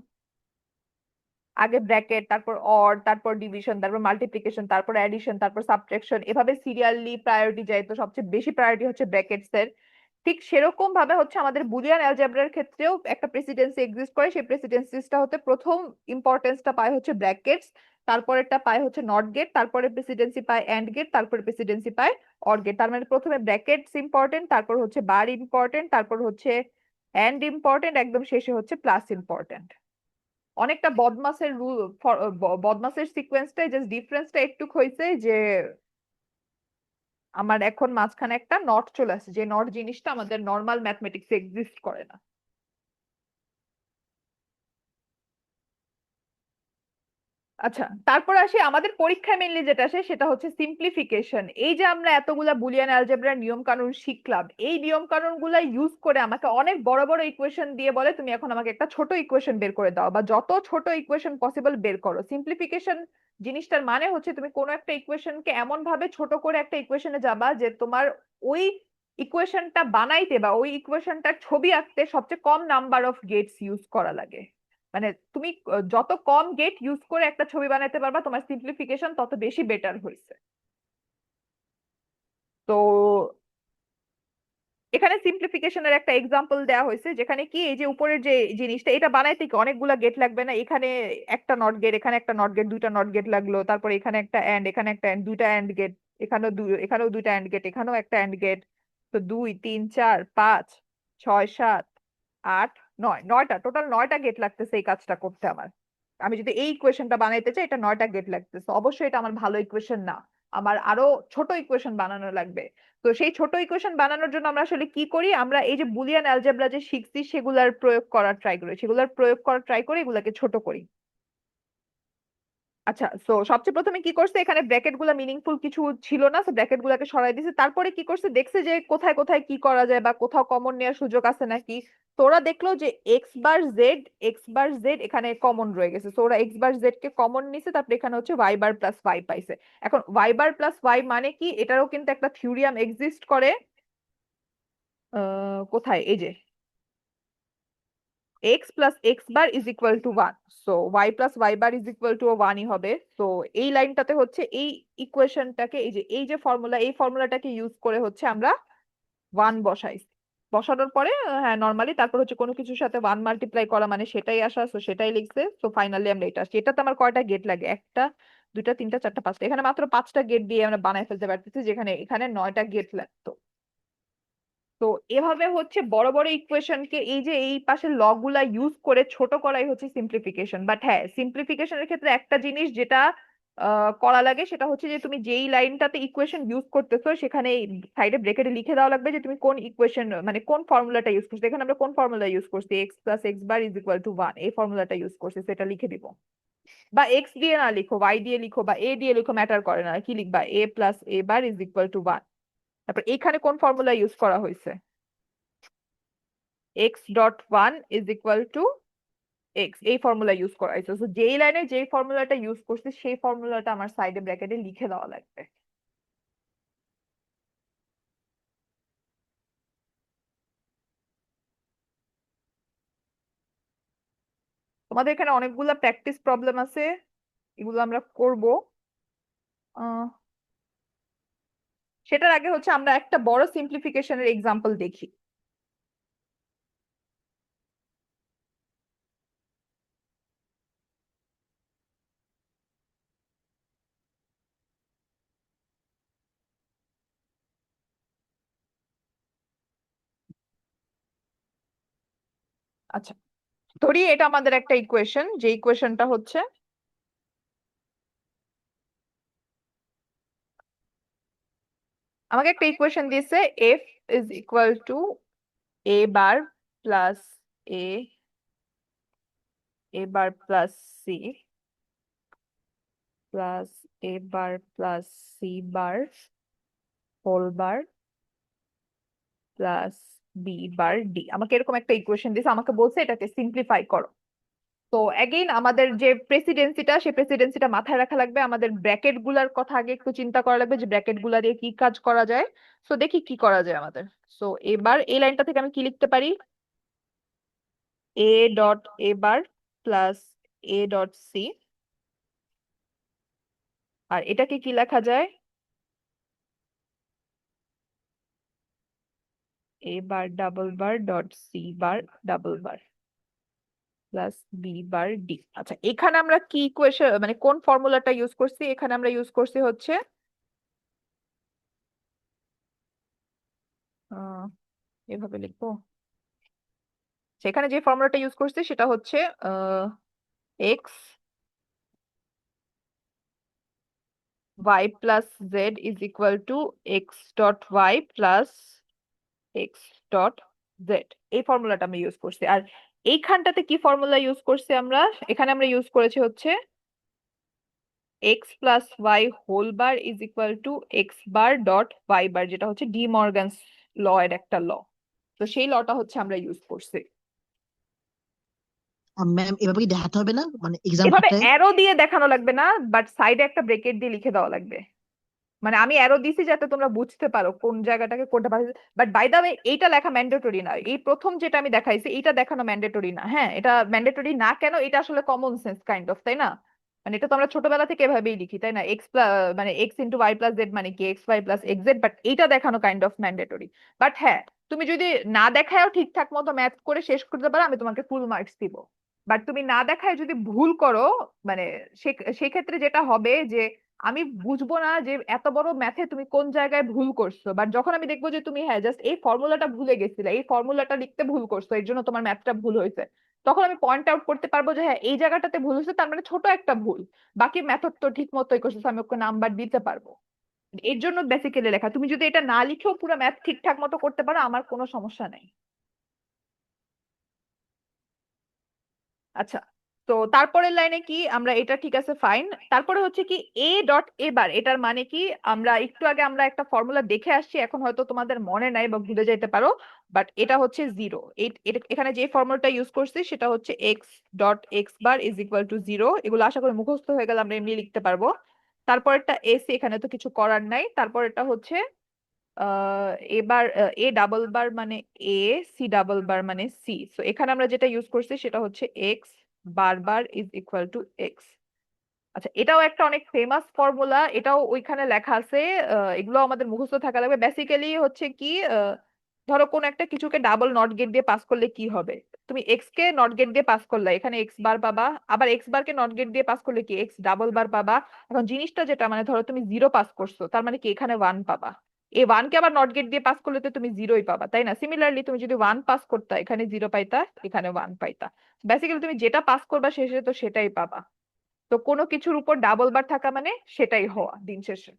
আগে ব্র্যাকেট, তারপর অর, তারপর ডিভিশন, তারপর মাল্টিপ্লিকেশন, তারপর অ্যাডিশন, তারপর সাবট্রাকশন, এভাবে সিরিয়ালি প্রায়োরিটি যায়, তো সবচেয়ে বেশি প্রায়োরিটি হচ্ছে ব্র্যাকেটস এর। ঠিক সেরকম ভাবে হচ্ছে আমাদের বুলিয়ান অ্যালজেব্রার ক্ষেত্রেও একটা প্রেসিডেন্সি এক্সিস্ট করে, সেই প্রেসিডেন্সিটা হতে প্রথম ইম্পর্টেন্সটা পায় হচ্ছে ব্র্যাকেটস, তারপরেরটা পায় হচ্ছে নট গেট, তারপরে প্রেসিডেন্সি পায় এন্ড গেট, তারপরে প্রেসিডেন্সি পায় অর গেট। তার মানে প্রথমে ব্র্যাকেটস ইম্পর্টেন্ট, তারপর হচ্ছে বার ইম্পর্টেন্ট, তারপর হচ্ছে এন্ড ইম্পর্টেন্ট, একদম শেষে হচ্ছে প্লাস ইম্পর্টেন্ট। অনেকটা বদমাসের রুল, বদমাসের সিকোয়েন্সটাই, জাস্ট ডিফারেন্সটা একটু হয়েছে যে আমার এখন মাঝখানে একটা নট চলে আসছে, যে নট জিনিসটা আমাদের নর্মাল ম্যাথমেটিক্সে এক্সিস্ট করে না। আচ্ছা, তারপর আসি আমাদের পরীক্ষায় মেনলি যেটা আসে সেটা হচ্ছে সিম্পলিফিকেশন। এই যে আমরা এতগুলা বুলিয়ান অ্যালজেব্রার নিয়ম কানুন শিখলাম, এই নিয়ম কানুন গুলা ইউজ করে আমাকে অনেক বড় বড় ইকুয়েশন দিয়ে বলে তুমি এখন আমাকে একটা ছোট ইকুয়েশন বের করে দাও, বা যত ছোট ইকুয়েশন পসিবল বের করো। সিম্পলিফিকেশন জিনিসটার মানে হচ্ছে তুমি কোনো একটা ইকুয়েশনকে এমন ভাবে ছোট করে একটা ইকুয়েশনে যাবা যে তোমার ওই ইকুয়েশনটা বানাইতে বা ওই ইকুয়েশনটার ছবি আঁকতে সবচেয়ে কম নাম্বার অফ গেটস ইউজ করা লাগে। মানে তুমি যত কম গেট ইউজ করে একটা ছবি বানাতে পারবা, তোমার সিম্পলিফিকেশন তত বেশি বেটার হয়েছে। তো এখানে সিম্পলিফিকেশনের একটা এক্সাম্পল দেওয়া হয়েছে, যেখানে কি এই যে উপরের যে জিনিসটা, এটা বানাইতে কি অনেকগুলা গেট লাগবে না? এখানে একটা নট গেট, এখানে একটা নট গেট, দুইটা নট গেট লাগলো, তারপর এখানে একটা এন্ড, এখানে একটা এন্ড, দুইটা এন্ড গেট, এখানেও দুইটা এন্ড গেট, এখানেও একটা এন্ড গেট। তো 2 3 4 5 6 7 8 নয়টা, টোটাল 9টা গেট লাগতেছে এই কাজটা করতে আমার। আমি যদি এই ইকুয়েশনটা বানাইতে চাই, এটা 9টা গেট লাগতেছে। অবশ্যই এটা আমার ভালো ইকুয়েশন না, আমার আরো ছোট ইকুয়েশন বানানো লাগবে। তো সেই ছোট ইকুয়েশন বানানোর জন্য আমরা আসলে কি করি, আমরা এই যে বুলিয়ান অ্যালজেব্রা যে শিখছি সেগুলার প্রয়োগ করার ট্রাই করি, এগুলাকে ছোট করি। আচ্ছা, সো সবচেয়ে প্রথমে কি করছে, এখানে ব্র্যাকেট গুলা মিনিংফুল কিছু ছিল না, সো ব্র্যাকেট গুলাকে সরাই দিছে। তারপরে কি করছে, দেখছে যে কোথায় কোথায় কি করা যায় বা কোথাও কমন নেওয়ার সুযোগ আছে নাকি। তো ওরা দেখলো যে এক্স বার জেড এখানে কমন রয়ে গেছে, তো ওরা এক্স বার জেড কে কমন নিছে। তারপরে এখানে হচ্ছে ওয়াই বার প্লাস ওয়াই পাইছে। এখন ওয়াই বার প্লাস ওয়াই মানে কি, এটারও কিন্তু একটা থিওরিয়াম এক্সিস্ট করে। কোথায়, এই যে x plus x bar is equal to one, so Y plus Y bar is equal to ওয়ানই হবে। তো এই লাইনটাতে হচ্ছে এই ইকুয়েশনটাকে, এই যে ফর্মুলা, এই ফর্মুলাটাকে ইউজ করে হচ্ছে আমরা ওয়ান বসাইছি। বসানোর পরে হ্যাঁ নর্মালি তারপর হচ্ছে কোনো কিছুর সাথে ওয়ান মাল্টিপ্লাই করা মানে সেটাই আসা, সো সেটাই লিখছে। সো ফাইনালি আমরা এটা আসছি। এটাতে আমার কয়টা গেট লাগে, একটা দুইটা তিনটা চারটা পাঁচটা, এখানে মাত্র 5টা গেট দিয়ে আমরা বানাই ফেলতে পারতেছি, যেখানে এখানে 9টা গেট লাগতো। তো এভাবে হচ্ছে বড় বড় ইকুয়েশনকে এই যে এই পাশে লগ গুলা ইউজ করে ছোট করাই হচ্ছে সিম্পলিফিকেশন। বাট হ্যাঁ, সিম্পলিফিকেশনের ক্ষেত্রে একটা জিনিস যেটা করা লাগে, সেটা হচ্ছে যে তুমি যেই লাইনটাতে ইকুয়েশন ইউজ করতেছো সেখানে সাইডে ব্রেকেটে লিখে দেওয়া লাগবে যে তুমি কোন ইকুয়েশন মানে কোন ফর্মুলাটা ইউজ করছো। এখানে আমরা কোন ফর্মুলা ইউজ করছি, x plus x bar is equal to one, এই ফর্মুলাটা ইউজ করছি, সেটা লিখে দিব। বা এক্স দিয়ে না লিখো, ওয়াই দিয়ে লিখো বা এ দিয়ে লিখো, ম্যাটার করে না, কি লিখবা, A plus A bar is equal to one. তারপর এখানে কোন ফর্মুলা ইউজ করা হয়েছে, X dot one is equal to X, এই ফর্মুলা ইউজ করা হয়েছে। তো যেই লাইনে যেই ফর্মুলাটা ইউজ করছে সেই ফর্মুলাটা আমার সাইডে ব্র্যাকেটে লিখে দেওয়া লাগবে। তোমাদের এখানে অনেকগুলা প্র্যাকটিস প্রবলেম আছে, এগুলো আমরা করব। আহ, সেটার আগে হচ্ছে আমরা একটা বড় সিম্পলিফিকেশনের এক্সাম্পল দেখি। আচ্ছা, ধরি এটা আমাদের একটা ইকুয়েশন, যে ইকুয়েশনটা হচ্ছে আমাকে একটা ইকুয়েশন দিয়েছে, F is equal to A bar plus A A bar plus C plus A bar plus C bar whole bar plus B bar D. আমাকে এরকম একটা ইকুয়েশন দিয়েছে, আমাকে বলছে এটাকে সিম্পলিফাই করো। তো অ্যাগেইন আমাদের যে প্রেসিডেন্সিটা, সেই প্রেসিডেন্সিটা মাথায় রাখা লাগবে। আমাদের ব্র্যাকেট গুলার কথা আগে একটু চিন্তা করা লাগবে যে ব্র্যাকেট গুলা দিয়ে কি কাজ করা যায়। সো দেখি কি করা যায় আমাদের। সো এবার এই লাইনটা থেকে আমি কি লিখতে পারি, A dot A bar plus A dot C, আর এটাকে কি লেখা যায়, A bar double bar dot C bar double bar plus B bar D. আচ্ছা, এখানে আমরা কি ইকুয়েশন মানে কোন ফর্মুলাটা ইউজ করছি, এখানে আমরা ইউজ করছি হচ্ছে আহ এভাবে লিখবো, সেখানে যে ফর্মুলাটা ইউজ করছি সেটা হচ্ছে x Y plus z is equal to x dot y plus x dot z, এই ফর্মুলাটা আমরা ইউজ করছি। আর এইখানটাতে কি ফর্মুলা ইউজ করছি আমরা, এখানে আমরা ইউজ করেছি হচ্ছে x plus Y whole bar is equal to X bar dot Y bar, যেটা হচ্ছে ডি মর্গানস ল এর একটা ল। তো সেই লটা হচ্ছে আমরা ইউজ করছি। ম্যাম এভাবে কি দেখাতে হবে না, মানে এক্সাম এভাবে খাতায়? অ্যারো দিয়ে দেখানো লাগবে না, বাট সাইডে একটা ব্রেকেট দিয়ে লিখে দেওয়া লাগবে। মানে আমি অ্যারো দিছি যাতে তোমরা বুঝতে পারো কোন জায়গাটাকে কোনটা ভালো। বাট বাই দা ওয়ে, এইটা লেখা ম্যান্ডেটরি না, এই প্রথম যেটা আমি দেখাইছি এটা দেখানো ম্যান্ডেটরি না। হ্যাঁ, এটা ম্যান্ডেটরি না কেন, এটা আসলে কমন সেন্স কাইন্ড অফ, তাই না? মানে এটা তো আমরা ছোটবেলা থেকে এভাবেই লিখি, তাই না, এক্স মানে x into Y plus Z মানে কি x Y plus x z, but এইটা দেখানো কাইন্ড অফ ম্যান্ডেটরি। বাট হ্যাঁ, তুমি যদি না দেখায়ও ঠিকঠাক মতো ম্যাথ করে শেষ করতে পারো, আমি তোমাকে ফুল মার্কস দিব। বাট তুমি না দেখায় যদি ভুল করো, মানে সেক্ষেত্রে যেটা হবে যে আমি বুঝবো না যে এত বড় ম্যাথে তুমি কোন জায়গায় ভুল করছো, বাট যখন আমি দেখবো যে তুমি হ্যাঁ জাস্ট এই ফর্মুলাটা ভুলে গেছিলে, এই ফর্মুলাটা লিখতে ভুল করছো, এর জন্য তোমার ম্যাথটা ভুল হয়েছে, তখন আমি পয়েন্ট আউট করতে পারবো যে হ্যাঁ এই জায়গাটাতে ভুল হয়েছে, তার মানে ছোট একটা ভুল, বাকি মেথড তো ঠিক মতোই করছো, আমি ওকে নাম্বার দিতে পারবো। এর জন্য বেসিক্যালি লেখা। তুমি যদি এটা না লিখেও পুরো ম্যাথ ঠিকঠাক মতো করতে পারো, আমার কোনো সমস্যা নেই। আচ্ছা, তো তারপরের লাইনে কি আমরা এটা ঠিক আছে ফাইন, তারপরে হচ্ছে কি এ ডট এবার এটার মানে কি, আমরা একটু আগে আমরা একটা ফর্মুলা দেখে আসছি, এখন হয়তো তোমাদের মনে নাই বা ভুলে যাইতে পারো, বাট এটা হচ্ছে জিরো। এখানে যে ফর্মুলাটা ইউজ করছি সেটা হচ্ছে X dot X bar is equal two zero. এগুলো আশা করি মুখস্থ হয়ে গেলে আমরা এমনি লিখতে পারবো। তারপরেরটা এসি, এখানে তো কিছু করার নাই। তারপরেরটা হচ্ছে এবার এ ডাবল বার মানে এ, সি ডাবল বার মানে সি। সো এখানে আমরা যেটা ইউজ করছি সেটা হচ্ছে এক্স বারবার ইজ ইকুয়াল টু এক্স। আচ্ছা, এটাও একটা অনেক ফেমাস ফর্মুলা, এটাও ওইখানে লেখা আছে। এগুলো আমাদের মুখস্থ থাকা লাগবে। বেসিক্যালি হচ্ছে কি, ধরো কোন একটা কিছুকে ডাবল নট গেট দিয়ে পাস করলে কি হবে, তুমি এক্স কে নট গেট দিয়ে পাস করলে এখানে এক্স বার পাবা, আবার এক্স বার কে নট গেট দিয়ে পাস করলে কি এক্স ডাবল বার পাবা। এখন জিনিসটা যেটা মানে ধরো তুমি জিরো পাস করছো, তার মানে কি এখানে ওয়ান পাবা। এই ওয়ান কে আবার নট গেট দিয়ে পাস করলে তো তুমি জিরোই পাবা, তাই না? সিমিলারলি তুমি যদি ওয়ান পাস করতা, এখানে জিরো পাইতা, এখানে ওয়ান পাইতা। বেসিক্যালি তুমি যেটা পাস করবা শেষে তো সেটাই পাবা। তো কোনো কিছুর উপর ডাবল বার থাকা মানে সেটাই হওয়া দিন শেষে।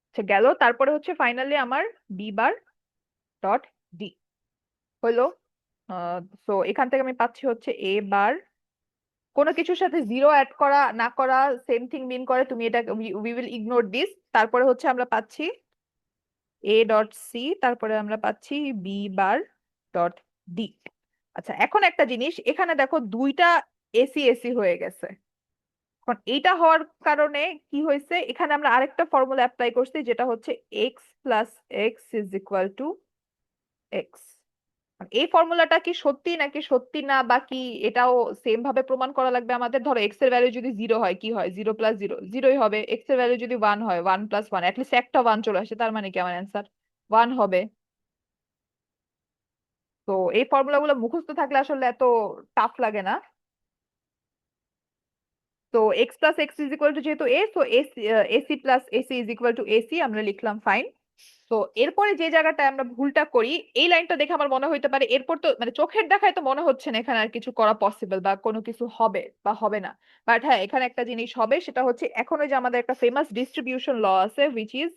আচ্ছা গেল, তারপরে হচ্ছে ফাইনালি আমার বি বার ডট ডি হলো। তো এখান থেকে আমি পাচ্ছি হচ্ছে এ বার, কোনো কিছুর সাথে জিরো অ্যাড করা না করা সেম থিং মিন করে, তুমি এটা উই উইল ইগনোর দিস। তারপরে হচ্ছে আমরা পাচ্ছি এ ডট সি, তারপরে আমরা পাচ্ছি বি বার ডট ডি। আচ্ছা, এখন একটা জিনিস, এখানে দেখো দুইটা এসি এসি হয়ে গেছে। এখন এইটা হওয়ার কারণে কি হয়েছে, এখানে আমরা আরেকটা ফর্মুলা অ্যাপ্লাই করছি যেটা হচ্ছে x plus x is equal to X. এই ফর্মুলাটা কি সত্যি নাকি সত্যি না, বা কি এটাও সেম ভাবে প্রমাণ করা লাগবে আমাদের? ধরো এক্স এর ভ্যালু যদি জিরো হয় কি হয়, জিরো প্লাস জিরো জিরোই হবে। এক্স এর ভ্যালু যদি ওয়ান হয়, ওয়ান প্লাস ওয়ান, অ্যাটলিস্ট একটা ওয়ান চলে আসে, তার মানে কি আমার অ্যান্সার ওয়ান হবে। তো এই ফর্মুলাগুলো মুখস্থ থাকলে আসলে এত টাফ লাগে না। তো x plus x is equal two যেহেতু এ, তো AC plus AC is equal to AC আমরা লিখলাম ফাইন। তো এরপরে যে জায়গাটায় আমরা ভুলটা করি, এই লাইনটা দেখে আমার মনে হইতে পারে এরপর তো মানে চোখের দেখায় তো মনে হচ্ছে না এখানে আর কিছু করা পসিবল বা কোনো কিছু হবে বা হবে না। বাট হ্যাঁ, এখানে একটা জিনিস হবে, সেটা হচ্ছে এখন ওই যে আমাদের একটা ফেমাস ডিস্ট্রিবিউশন ল আছে, which is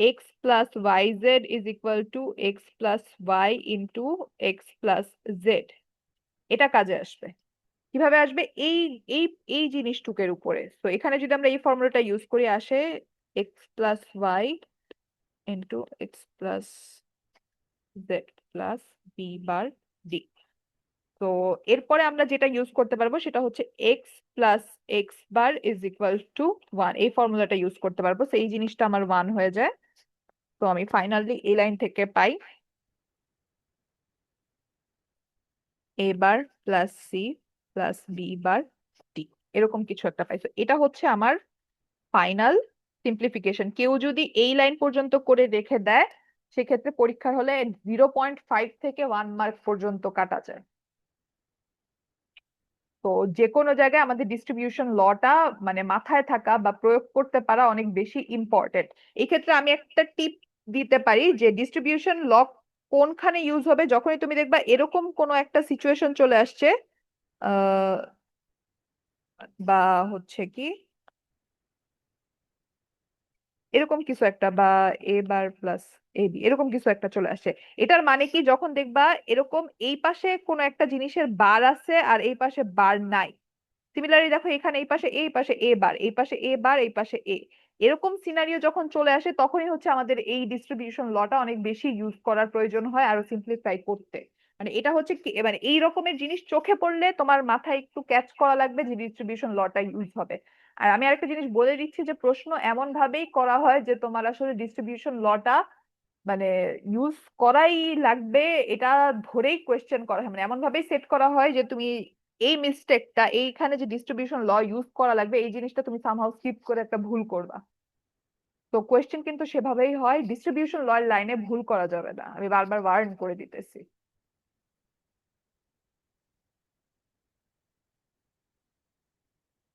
x plus Y z is equal to x plus y into x plus z. এটা কাজে আসবে। কিভাবে আসবে? এই এই এই জিনিসটুকের উপরে। তো এখানে যদি আমরা এই ফর্মুলাটা ইউজ করি, আসে x plus y into x plus z plus B bar d. তো এরপরে আমরা যেটা ইউজ করতে পারবো সেটা হচ্ছে x plus x bar is equal to one, এই ফর্মুলাটা ইউজ করতে পারবো। তো এই জিনিসটা আমার ওয়ান হয়ে যায়। তো আমি ফাইনালি এই লাইন থেকে পাই A bar plus C plus B bar D, এরকম কিছু একটা পাই। তো এটা হচ্ছে আমার ফাইনাল সিম্পলিফিকেশন। কেউ যদি এই লাইন পর্যন্ত করে রেখে দেয়, সেক্ষেত্রে পরীক্ষার হলে 0.5 থেকে 1 মার্ক পর্যন্ত কাটা যায়। তো যে কোনো জায়গায় আমাদের ডিস্ট্রিবিউশন লটা মানে মাথায় থাকা বা প্রয়োগ করতে পারা অনেক বেশি ইম্পর্টেন্ট। এই ক্ষেত্রে আমি একটা টিপ দিতে পারি যে ডিস্ট্রিবিউশন ল কোনখানে ইউজ হবে, যখনই তুমি দেখবা এরকম কোনো একটা সিচুয়েশন চলে আসছে, আহ বা হচ্ছে কি এরকম কিছু একটা, বা এ বার প্লাস এ বি এরকম কিছু একটা চলে আসে। এটার মানে কি, যখন দেখবা এরকম এই পাশে কোনো একটা জিনিসের বার আছে আর এই পাশে বার নাই। সিমিলারলি দেখো এখানে এই পাশে এই পাশে এ বার, এই পাশে এ বার, এই পাশে এ, এরকম সিনারিও যখন চলে আসে, তখনই হচ্ছে আমাদের এই ডিস্ট্রিবিউশন লটা অনেক বেশি ইউজ করার প্রয়োজন হয় আরো সিম্পলিফাই করতে। মানে এটা হচ্ছে কি, মানে এই রকমের জিনিস চোখে পড়লে তোমার মাথায় একটু ক্যাচ করা লাগবে যে ডিস্ট্রিবিউশন লটা ইউজ হবে। আর আমি আরেকটা জিনিস বলে দিচ্ছি যে প্রশ্ন এমন ভাবেই করা হয় যে তোমার আসলে ডিস্ট্রিবিউশন লটা মানে ইউজ করাই লাগবে, এটা ধরেই কোয়েশ্চেন করা হয়, মানে এমন ভাবেই সেট করা হয় যে তুমি এই মিস্টেকটা, এইখানে যে ডিস্ট্রিবিউশন ল ইউজ করা লাগবে এই জিনিসটা তুমি সামহাউ স্কিপ করে একটা ভুল করবা। তো কোয়েশ্চেন কিন্তু সেভাবেই হয়, ডিস্ট্রিবিউশন ল এর লাইনে ভুল করা যাবে না, আমি বারবার ওয়ার্ন করে দিতেছি।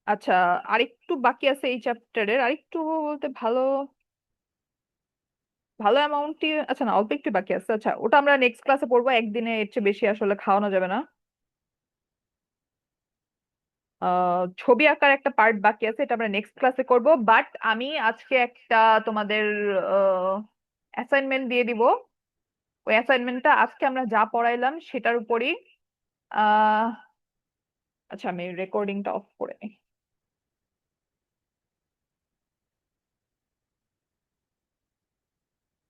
আচ্ছা, আরেকটু বাকি আছে এই চ্যাপ্টারের, আরেকটু বলতে ভালো ভালো অ্যামাউন্টই, আচ্ছা না অল্প একটু বাকি আছে। আচ্ছা, ওটা আমরা নেক্সট ক্লাসে পড়বো, একদিনে এর চেয়ে বেশি আসলে খাওয়ানো যাবে না। ছবি আঁকার একটা পার্ট বাকি আছে, এটা আমরা নেক্সট ক্লাসে করব। বাট আমি আজকে একটা তোমাদের অ্যাসাইনমেন্ট দিয়ে দিব। ওই অ্যাসাইনমেন্টটা আজকে আমরা যা পড়াইলাম সেটার উপরই। আহ আচ্ছা, আমি রেকর্ডিংটা অফ করে নিই।